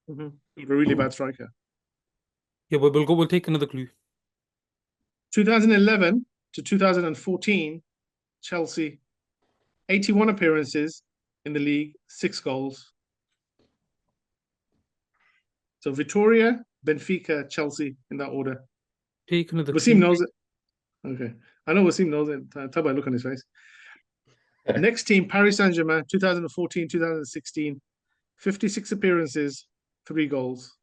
A really bad striker. Yeah, but we'll take another clue. 2011 to 2014, Chelsea, 81 appearances in the league, 6 goals. So Vitoria, Benfica, Chelsea in that order. Take another Wasim clue. knows it. Okay. I know Wasim knows it. Tell by look on his face. Next team, Paris Saint-Germain, 2014, 2016, 56 appearances, 3 goals.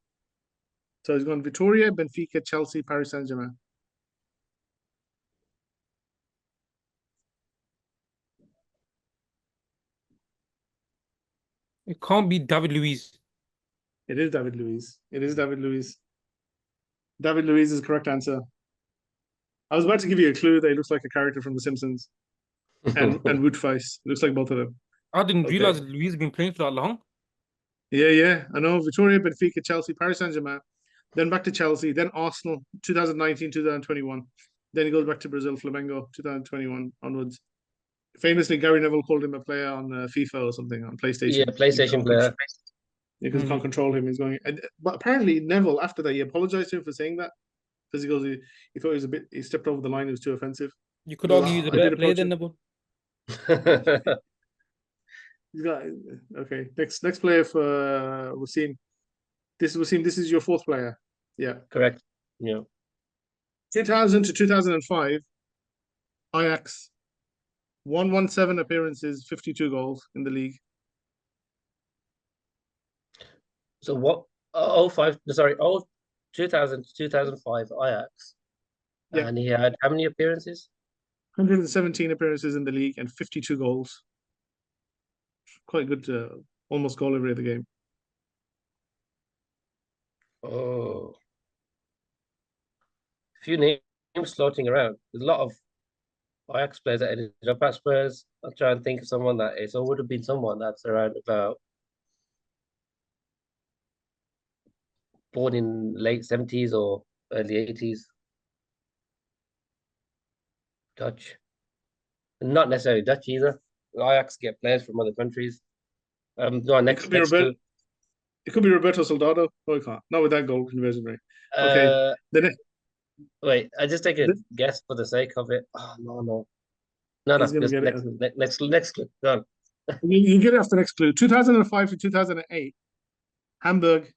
So he's gone Vitoria, Benfica, Chelsea, Paris Saint-Germain. It can't be David Luiz. It is David Luiz. It is David Luiz. David Luiz is the correct answer. I was about to give you a clue that he looks like a character from The Simpsons and Woodface. Looks like both of them. I didn't Okay. realize Luiz had been playing for that long. Yeah. I know. Victoria, Benfica, Chelsea, Paris Saint-Germain. Then back to Chelsea. Then Arsenal, 2019, 2021. Then he goes back to Brazil, Flamengo, 2021 onwards. Famously, Gary Neville called him a player on FIFA or something on PlayStation. Yeah, PlayStation player. Because he can't control him. He's going. But apparently, Neville, after that, he apologized to him for saying that. Because he goes, he thought he stepped over the line, it was too offensive. You could argue he's a I did better player approach than him. Neville. He's got okay. Next player for Wasim. This is your fourth player. Yeah. Correct. Yeah. 2000 to 2005, Ajax, 117 appearances, 52 goals in the league. So what? 05, sorry, 2000 to 2005 Ajax. Yeah. And he had how many appearances? 117 appearances in the league and 52 goals. Quite good, almost goal every other game. Oh. A few names floating around. There's a lot of Ajax players that ended up at Spurs. I'll try and think of someone that is, or would have been someone that's around about born in late 70s or early 80s. Dutch. Not necessarily Dutch either. Ajax get players from other countries. No, next clue. It could be Roberto Soldado. Oh, it can't. Not with that goal conversion rate. Okay. Wait, I just take a guess for the sake of it. Oh, no. Just next clue. Go on. You get it after the next clue. 2005 to 2008, Hamburg,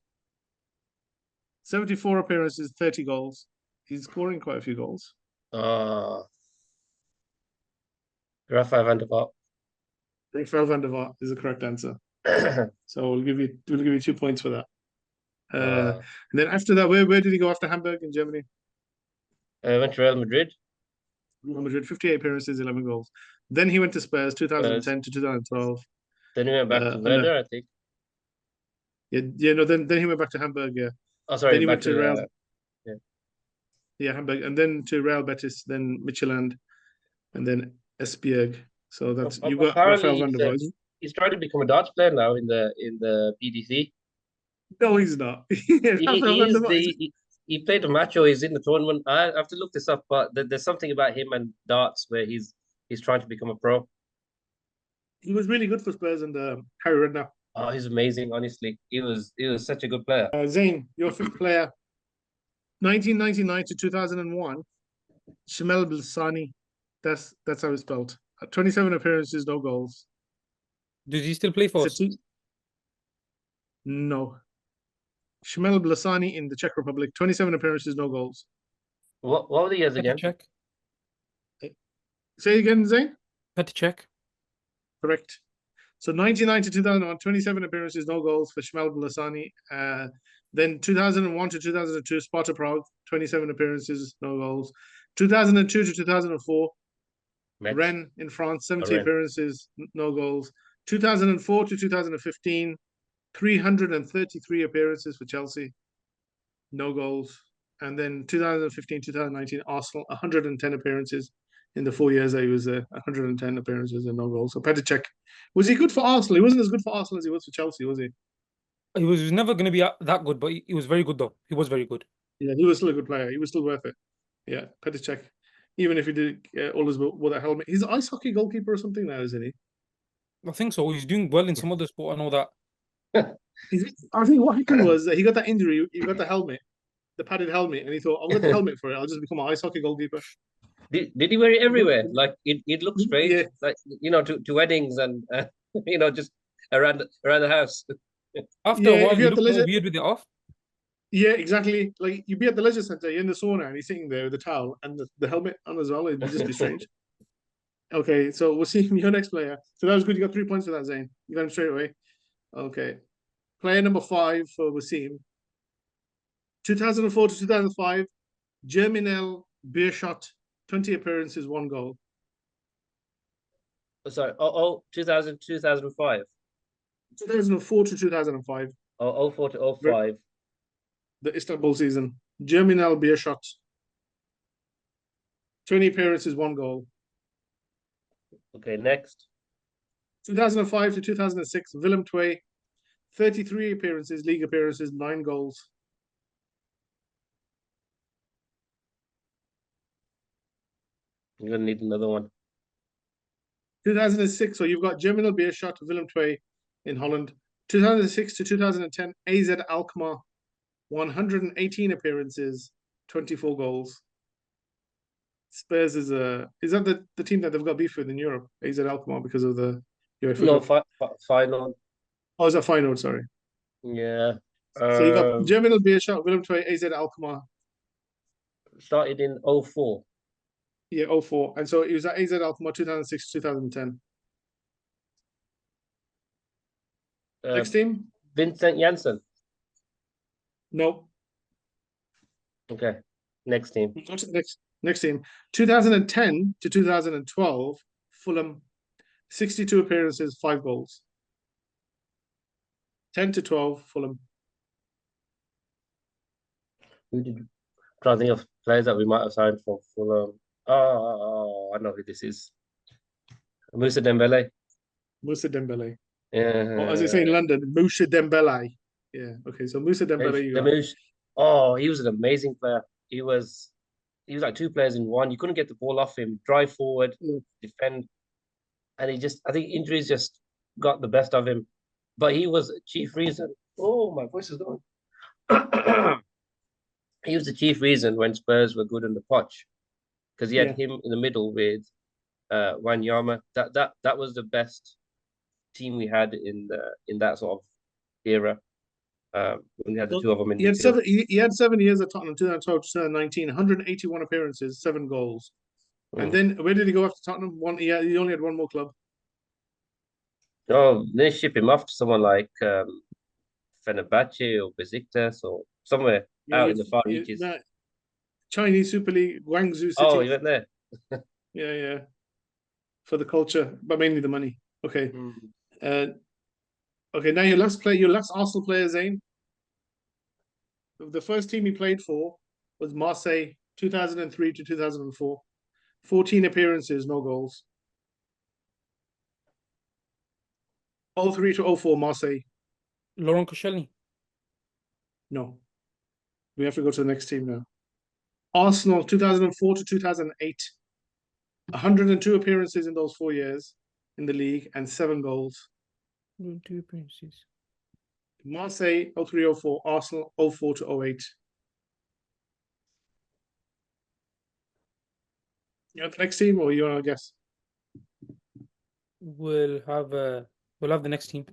74 appearances, 30 goals. He's scoring quite a few goals. Rafael van der Vaart. Rafael van der Vaart is the correct answer. So we'll give you 2 points for that. And then after that, where did he go after Hamburg in Germany? Went to Real Madrid. Real Madrid, 58 appearances, 11 goals. Then he went to Spurs, 2010 to 2012. Then he went back to Werder, I think. No. Then he went back to Hamburg. Yeah. Oh, sorry. Then he went to Real. Yeah, Hamburg, and then to Real Betis, then Midtjylland, and then Esbjerg. So that's you got Rafael van der Vaart. He's trying to become a darts player now in the PDC. No, he's not. He played a match or he's in the tournament. I have to look this up, but there's something about him and darts where he's trying to become a pro. He was really good for Spurs and Harry Redknapp. Oh, he's amazing. Honestly, he was such a good player. Zayn, your fifth player, 1999 to 2001, Shamel Bilsani. That's how it's spelled. 27 appearances, no goals. Does he still play for us? No. Shamel Blasani in the Czech Republic, 27 appearances, no goals. What were the years Petr again? Cech. Say again, Zayn? Petr Cech. Correct. So 99 to 2001, 27 appearances, no goals for Shamel Blasani. Then 2001 to 2002, Sparta Prague, 27 appearances, no goals. 2002 to 2004, Metz. Rennes in France, 70 Rennes. appearances, no goals. 2004 to 2015, 333 appearances for Chelsea, no goals. And then 2015, 2019, Arsenal, 110 appearances in the 4 years that he was there, 110 appearances and no goals. So Petr Cech, was he good for Arsenal? He wasn't as good for Arsenal as he was for Chelsea, was he? He was never going to be that good, but he was very good though. He was very good. Yeah, he was still a good player. He was still worth it. Yeah, Petr Cech. Even if he did always wore that helmet. He's an ice hockey goalkeeper or something now, isn't he? I think so. He's doing well in some other sport. I know that. I think what happened was that he got that injury. He got the helmet, the padded helmet, and he thought, "I'll get the helmet for it. I'll just become an ice hockey goalkeeper." Did he wear it everywhere? Like it looked strange, Yeah. like to weddings and just around the house. After a while, if you he have the looked more leisure, weird with it off. yeah, exactly. Like you'd be at the leisure centre, you're in the sauna, and he's sitting there with the towel and the helmet on as well. It'd just be strange. Okay, so we'll see your next player. So that was good. You got 3 points for that, Zayn. You got him straight away. Okay. Player number 5 for Wasim. 2004 to 2005, Germinal Beerschot, 20 appearances, 1 goal. Sorry, 2000, 2005. 2004 to 2005, 04 to 05. the Istanbul season. Germinal Beerschot, 20 appearances, 1 goal. Okay, next. 2005 to 2006, Willem II, 33 appearances, league appearances, 9 goals. You're gonna need another one. 2006, so you've got Germinal Beerschot, Willem II in Holland. 2006 to 2010, AZ Alkmaar, 118 appearances, 24 goals. Spurs is that the team that they've got beef with in Europe, AZ Alkmaar, because of the UEFA No, Cup? final. Oh, is that final? Sorry. Yeah. So you got Germinal Beerschot, Willem II, AZ Alkmaar. Started in 04. Yeah, 04. And so it was at AZ Alkmaar 2006 2010. Next team? Vincent Janssen. No. Okay. Next team. Next team. 2010 to 2012, Fulham, 62 appearances, 5 goals. 10 to 12, Fulham. Trying to think of players that we might have signed for Fulham. Oh, I know who this is. Moussa Dembele. Moussa Dembele. Yeah. Or as they say in London, Moussa Dembele. Yeah, okay, so Moussa Dembele. He was an amazing player. He was like 2 players in one. You couldn't get the ball off him, drive forward, defend. And I think injuries just got the best of him. But he was a chief reason. Oh, my voice is going. He was the chief reason when Spurs were good in the potch, because he had him in the middle with Wanyama. That was the best team we had in that sort of era. When we had the two of them in. He had 7 years at Tottenham, 2012 to 2019, 181 appearances, 7 goals. And then where did he go after Tottenham? He only had 1 more club. Oh, they ship him off to someone like Fenerbahce or Besiktas or somewhere out in the far reaches. Chinese Super League, Guangzhou City. Oh, he went there. Yeah. For the culture, but mainly the money. Okay. Okay, now your last Arsenal player, Zayn. The first team he played for was Marseille, 2003 to 2004. 14 appearances, no goals. 03 to 04, Marseille. Laurent Koscielny. No. We have to go to the next team now. Arsenal, 2004 to 2008. 102 appearances in those 4 years. in the league and 7 goals. Two appearances. Marseille 03-04, Arsenal 04-08. You want the next team, or you want to guess? We'll have the next team.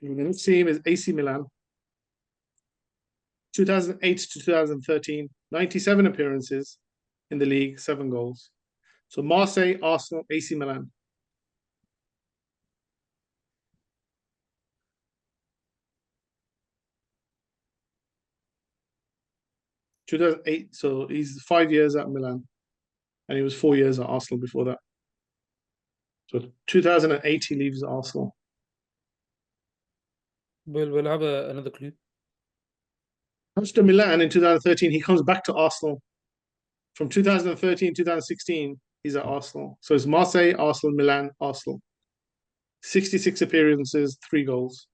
The next team is AC Milan. 2008 to 2013, 97 appearances in the league, 7 goals. So Marseille, Arsenal, AC Milan. (2008), so he's 5 years at Milan, and he was 4 years at Arsenal before that. So 2008, he leaves Arsenal. We'll have another clue. Comes to Milan in 2013. He comes back to Arsenal. From 2013 2016, he's at Arsenal. So it's Marseille, Arsenal, Milan, Arsenal. 66 appearances, 3 goals.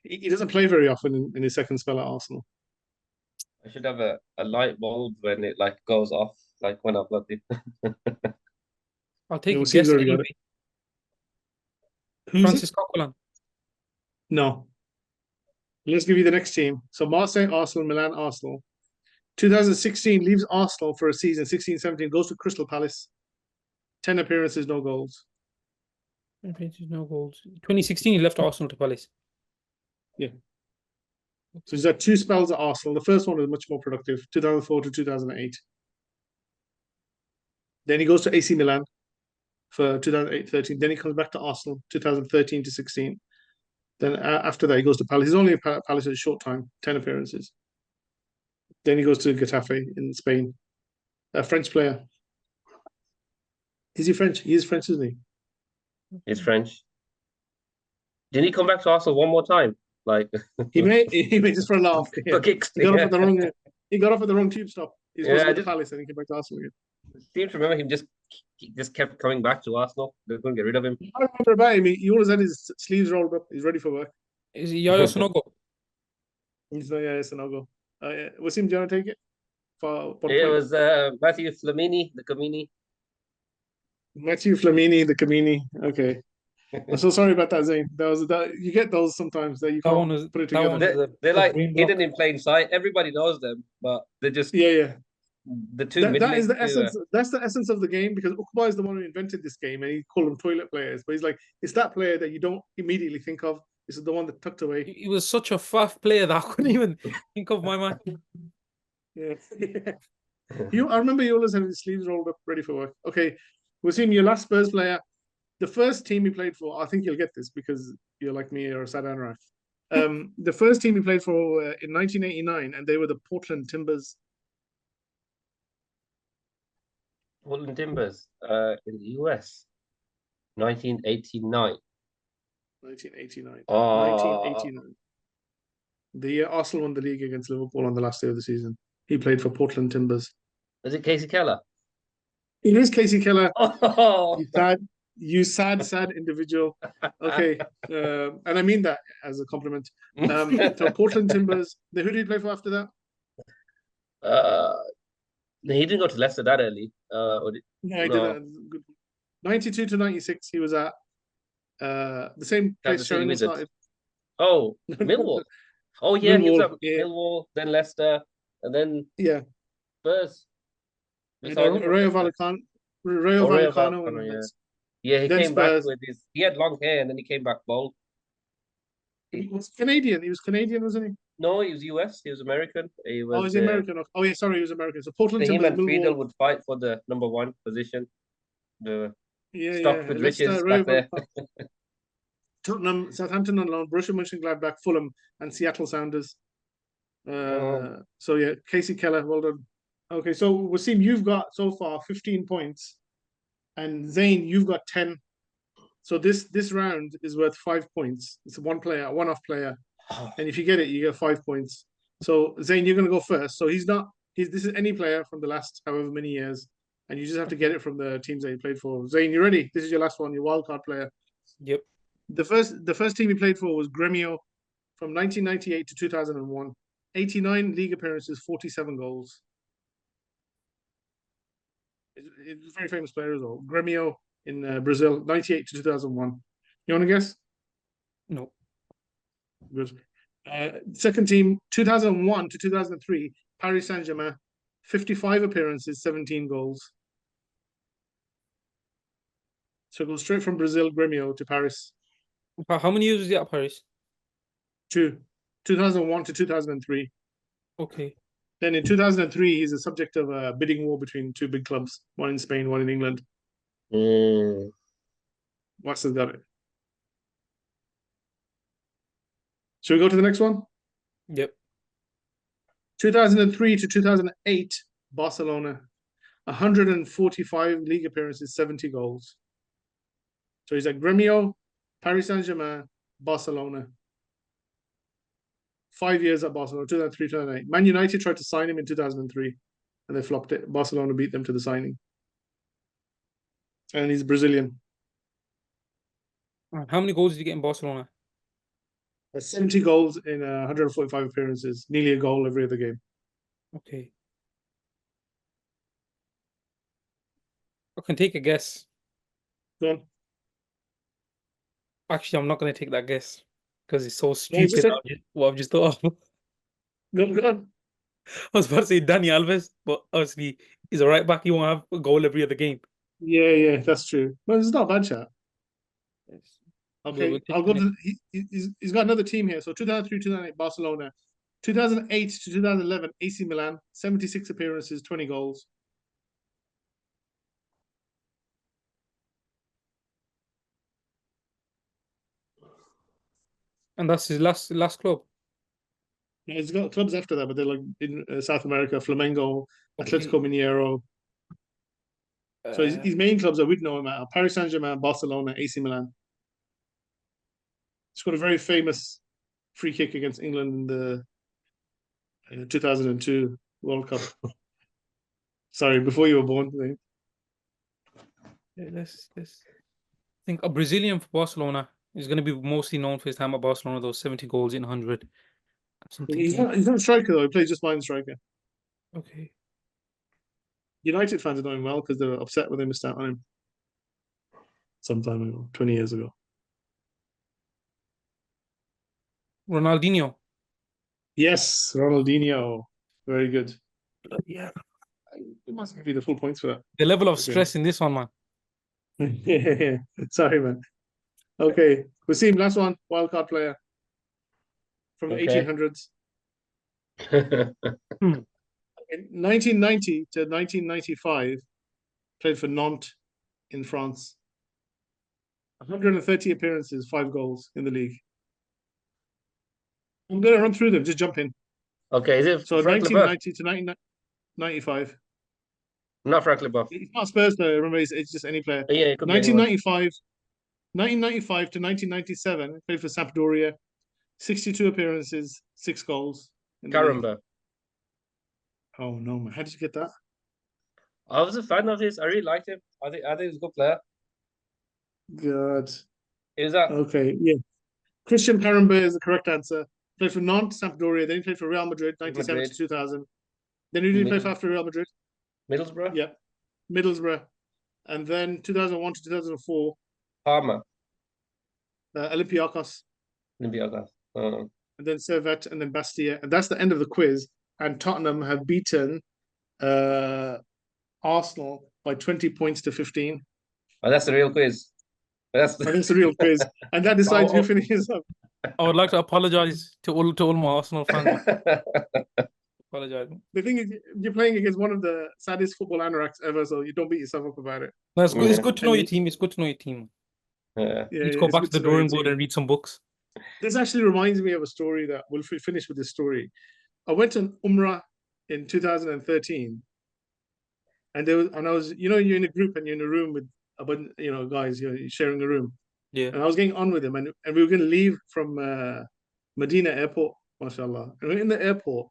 He doesn't play very often in his second spell at Arsenal. I should have a light bulb when it like goes off, like when I've got it. I'll take a Seems guess already got anyway. it. Who's it? Francis Coquelin. No. Let's give you the next team. So Marseille, Arsenal, Milan, Arsenal. 2016 leaves Arsenal for a season. 16-17 goes to Crystal Palace. 10 appearances, no goals. Appearances, no goals. 2016, he left Arsenal to Palace. Yeah. So he's had 2 spells at Arsenal. The first one was much more productive, 2004 to 2008. Then he goes to AC Milan for 2008-13. Then he comes back to Arsenal, 2013 to 16. Then after that, he goes to Palace. He's only at Palace a short time, 10 appearances. Then he goes to Getafe in Spain. A French player. Is he French? He is French, isn't he? He's French. Didn't he come back to Arsenal one more time? Like He made just for a laugh. Yeah. for kicks. He got off at the wrong. He got off at the wrong tube stop. He's supposed Yeah, to go to Palace and he came back to Arsenal again. Seem to remember him just kept coming back to Arsenal. They couldn't get rid of him. I remember about him. He always had his sleeves rolled up. He's ready for work. Is it Yaya Sanogo? He's like, yeah, it's an go. Yeah. Wasim, do you want to take it? For one It point. was Matthew Flamini, the Camini. Matthew Flamini, the Camini. Okay. I'm so sorry about that, Zayn. That you get those sometimes that you That can't one was- put it that together. one- They're like brain hidden block. in plain sight. Everybody knows them, but they're just Yeah. the two That is the middling essence. That's the essence of the game, because Ukba is the one who invented this game, and he called them toilet players. But he's like, it's that player that you don't immediately think of. This is the one that tucked away. He was such a faff player that I couldn't even think of my man. Yeah. I remember you always had his sleeves rolled up, ready for work. Okay, Wasim, your last Spurs player. The first team he played for, I think you'll get this because you're like me or Sad Anraf. The first team he played for in 1989, and they were the Portland Timbers. Portland Timbers in the US, 1989. 1989. Oh. 1989. The year Arsenal won the league against Liverpool on the last day of the season. He played for Portland Timbers. Is it Casey Keller? It is Casey Keller. Oh, You sad individual. Okay, and I mean that as a compliment. So Portland Timbers. Who did he play for after that? he didn't go to Leicester that early. Yeah, he No. did. Good. 92 to 96, he was at the same place Kansas City Sheringham Wizards. started. Oh, Millwall. Oh yeah, he was Millwall, at yeah. Millwall, then Leicester, and then Yeah. Spurs. And Besides him from Rayo Leicester. Vallecano. Rayo Oh, Rayo Vallecano. Vallecano, and Yeah, he then came back Spurs. with he had long hair and then he came back bald. He was Canadian. He was Canadian, wasn't he? No, he was US, he was American. He was Oh, he's American. Oh, yeah, sorry, he was American. So Portland him Timbers, and Friedel Millwall. would fight for the number 1 position. The Yeah, Stockford Leicester, Riches Rayo back there. Vallecano. Tottenham, Southampton on loan, Borussia Mönchengladbach, Fulham, and Seattle Sounders. So yeah, Casey Keller, well done. Okay, so Wasim, you've got so far 15 points, and Zayn, you've got 10. So this round is worth 5 points. It's a one-off player, and if you get it, you get 5 points. So Zayn, you're gonna go first. So this is any player from the last however many years, and you just have to get it from the teams that you played for. Zayn, you ready? This is your last one, your wildcard player. Yep. The first team he played for was Gremio from 1998 to 2001. 89 league appearances, 47 goals. He's a very famous player as well. Grêmio in Brazil, 98 to 2001. You want to guess? No. Good. Second team, 2001 to 2003, Paris Saint-Germain, 55 appearances, 17 goals. So it goes straight from Brazil, Grêmio, to Paris. How many years was he at Paris? 2001 to 2003. Okay. Then in 2003, he's a subject of a bidding war between two big clubs, one in Spain, one in England. What's got it? Should we go to the next one? Yep. 2003 to 2008, Barcelona, 145 league appearances, 70 goals. So he's at Grêmio, Paris Saint-Germain, Barcelona. 5 years at Barcelona, 2003, 2008. Man United tried to sign him in 2003, and they flopped it. Barcelona beat them to the signing. And he's Brazilian. How many goals did he get in Barcelona? 70 goals in 145 appearances, nearly a goal every other game. Okay. I can take a guess. Go on. Actually, I'm not going to take that guess because it's so Yeah, just stupid. say- What I've just thought of. Go on. I was about to say Dani Alves, but obviously he's a right back. He won't have a goal every other game. Yeah, that's true. But it's not a bad shot. Okay, We'll take I'll go the to. He's got another team here. So 2003, 2008, Barcelona. 2008 to 2011, AC Milan. 76 appearances, 20 goals. And that's his last club. Yeah, he's got clubs after that, but they're like in South America, Flamengo, Okay. Atletico Mineiro. So his main clubs that we'd know him at: Paris Saint-Germain, Barcelona, AC Milan. He's got a very famous free kick against England in the 2002 World Cup. Sorry, before you were born. I think. Let's think a Brazilian for Barcelona is going to be mostly known for his time at Barcelona, those 70 goals in 100. He's not a striker though. He plays just fine striker. Okay. United fans are doing well because they're upset when they missed out on him some time ago, 20 years ago. Ronaldinho. Yes, Ronaldinho. Very good. Yeah. We must give you the full points for that. The level of Okay. stress in this one, man. Yeah. Sorry, man. Okay, Wasim, last one. Wildcard player from the Okay. 1800s. In 1990 to 1995, played for Nantes in France. 130 appearances, 5 goals in the league. I'm going to run through them. Just jump in. Okay, is it So Frank 1990 to 1995. Not Frank LeBeuf. It's not Spurs though. Remember, it's just any player. Yeah, it could be anyone. 1995 to 1997, played for Sampdoria. 62 appearances, 6 goals. in the league. Karamba. Oh no, man! How did you get that? I was a fan of his. I really liked him. I think he's a good player. Good. Is that Okay, yeah. Christian Karamba is the correct answer. Played for Nantes, Sampdoria. Then he played for Real Madrid, 97 Madrid. to 2000. Then who did he play for after Real Madrid? Middlesbrough? Yeah, Middlesbrough. And then 2001 to 2004, Parma. Olympiacos. Olympiacos. And then Servette, and then Bastia. And that's the end of the quiz. And Tottenham have beaten Arsenal by 20 points to 15. Oh, that's the real quiz. That's And it's a real quiz. And that decides Oh, who finishes up. I would like to apologize to all my Arsenal fans. Apologize. The thing is, you're playing against one of the saddest football anoraks ever, so you don't beat yourself up about it. No, it's good. It's Yeah. good to know your team. It's good to know your team. Yeah. Yeah, You need to yeah, go it's back good to the know your drawing board team. and read some books. This actually reminds me of a story that we'll finish with this story. I went on Umrah in 2013, and I was, you're in a group and you're in a room with a bunch, guys, you're sharing a room. Yeah. And I was getting on with them, and we were going to leave from Medina airport, mashallah. And we're in the airport,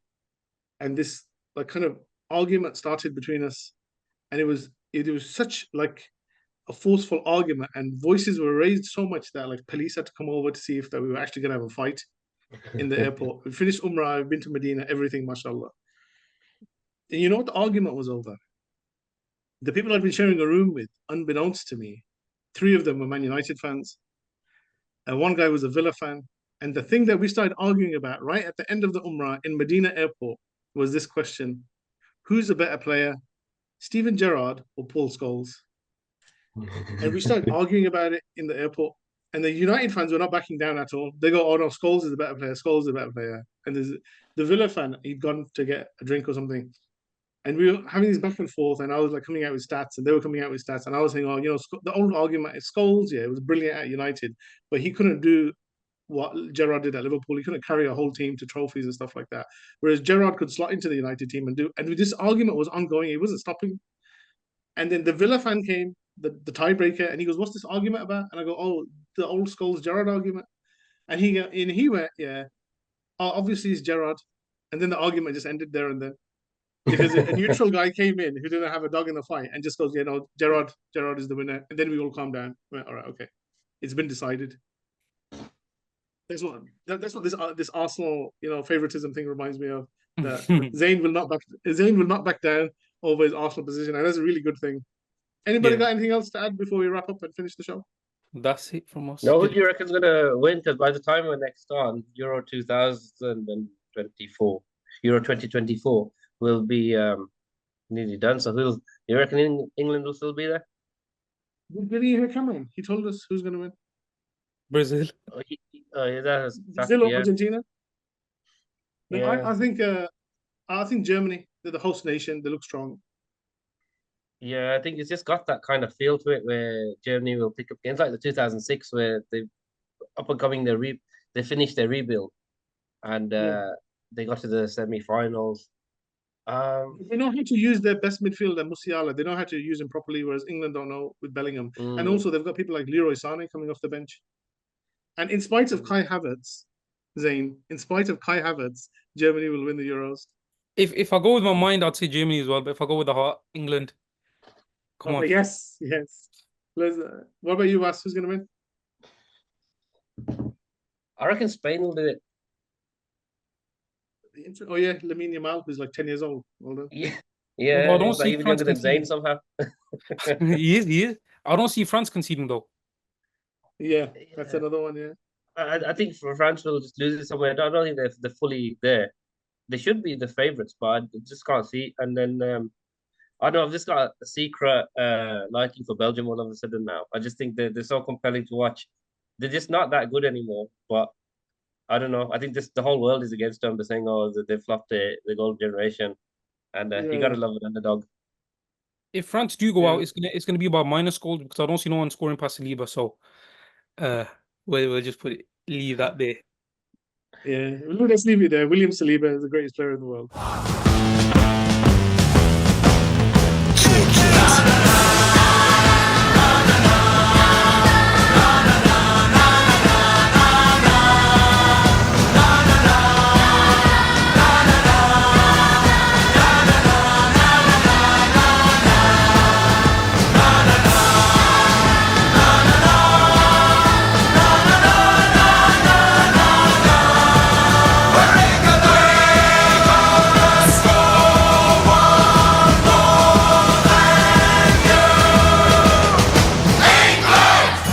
and this like kind of argument started between us, and it was such like a forceful argument, and voices were raised so much that like police had to come over to see if that we were actually going to have a fight in the airport. We finished Umrah, I've been to Medina, everything, mashallah. And you know what the argument was over? the people I'd been sharing a room with, unbeknownst to me, 3 of them were Man United fans, and 1 guy was a Villa fan. And the thing that we started arguing about right at the end of the Umrah in Medina Airport was this question: who's a better player, Steven Gerrard or Paul Scholes? And we started arguing about it in the airport. And the United fans were not backing down at all. They go, "Oh no, Scholes is a better player. Scholes is a better player." And there's the Villa fan. He'd gone to get a drink or something, and we were having this back and forth. And I was like coming out with stats, and they were coming out with stats. And I was saying, "Oh, the old argument is Scholes. Yeah, it was brilliant at United, but he couldn't do what Gerrard did at Liverpool. He couldn't carry a whole team to trophies and stuff like that. Whereas Gerrard could slot into the United team and do." And this argument was ongoing. It wasn't stopping. And then the Villa fan came, the tiebreaker, and he goes, "What's this argument about?" And I go, "Oh, the old Scholes Gerrard argument." And he went, "Yeah, obviously it's Gerrard." And then the argument just ended there and then, because a neutral guy came in who didn't have a dog in the fight and just goes, Gerrard is the winner. And then we all calmed down. We went, "All right, okay, it's been decided." That's what this Arsenal favoritism thing reminds me of. That Zayn will not back down over his Arsenal position, and that's a really good thing. Anybody got anything else to add before we wrap up and finish the show? That's it from us. No, who do you reckon's gonna win? Because by the time we're next on, Euro 2024, Euro 2024 will be nearly done. So you reckon England will still be there? Did you hear Kamran? He told us who's going to win. Brazil. Brazil or Argentina? Yeah. I think Germany. They're the host nation. They look strong. Yeah, I think it's just got that kind of feel to it where Germany will pick up games like the 2006 where they up and coming they finished their rebuild and they got to the semi-finals. They know how to use their best midfielder, Musiala. They know how to use him properly, whereas England don't know with Bellingham. And also they've got people like Leroy Sané coming off the bench. And in spite of Kai Havertz, Zayn, Germany will win the Euros. If I go with my mind, I'd say Germany as well. But if I go with the heart, England. Come on. Yes. What about you, Vas? Who's going to win? I reckon Spain will do it. Oh yeah, Lamine Yamal, who's like 10 years old. Well done. Yeah. Well, I don't see even France younger than Zayn somehow. He is. I don't see France conceding though. Yeah, that's another one. Yeah. I think for France will just lose it somewhere. I don't think they're fully there. They should be the favourites, but I just can't see. And then I don't know. I've just got a secret liking for Belgium all of a sudden now. I just think they're so compelling to watch. They're just not that good anymore. But I don't know. I think the whole world is against them. They're saying, "Oh, they flopped the golden generation," and you gotta love an underdog. If France do go out, it's gonna be about minus goals because I don't see no one scoring past Saliba. So, we'll just leave that there. Yeah, let's leave it there. William Saliba is the greatest player in the world.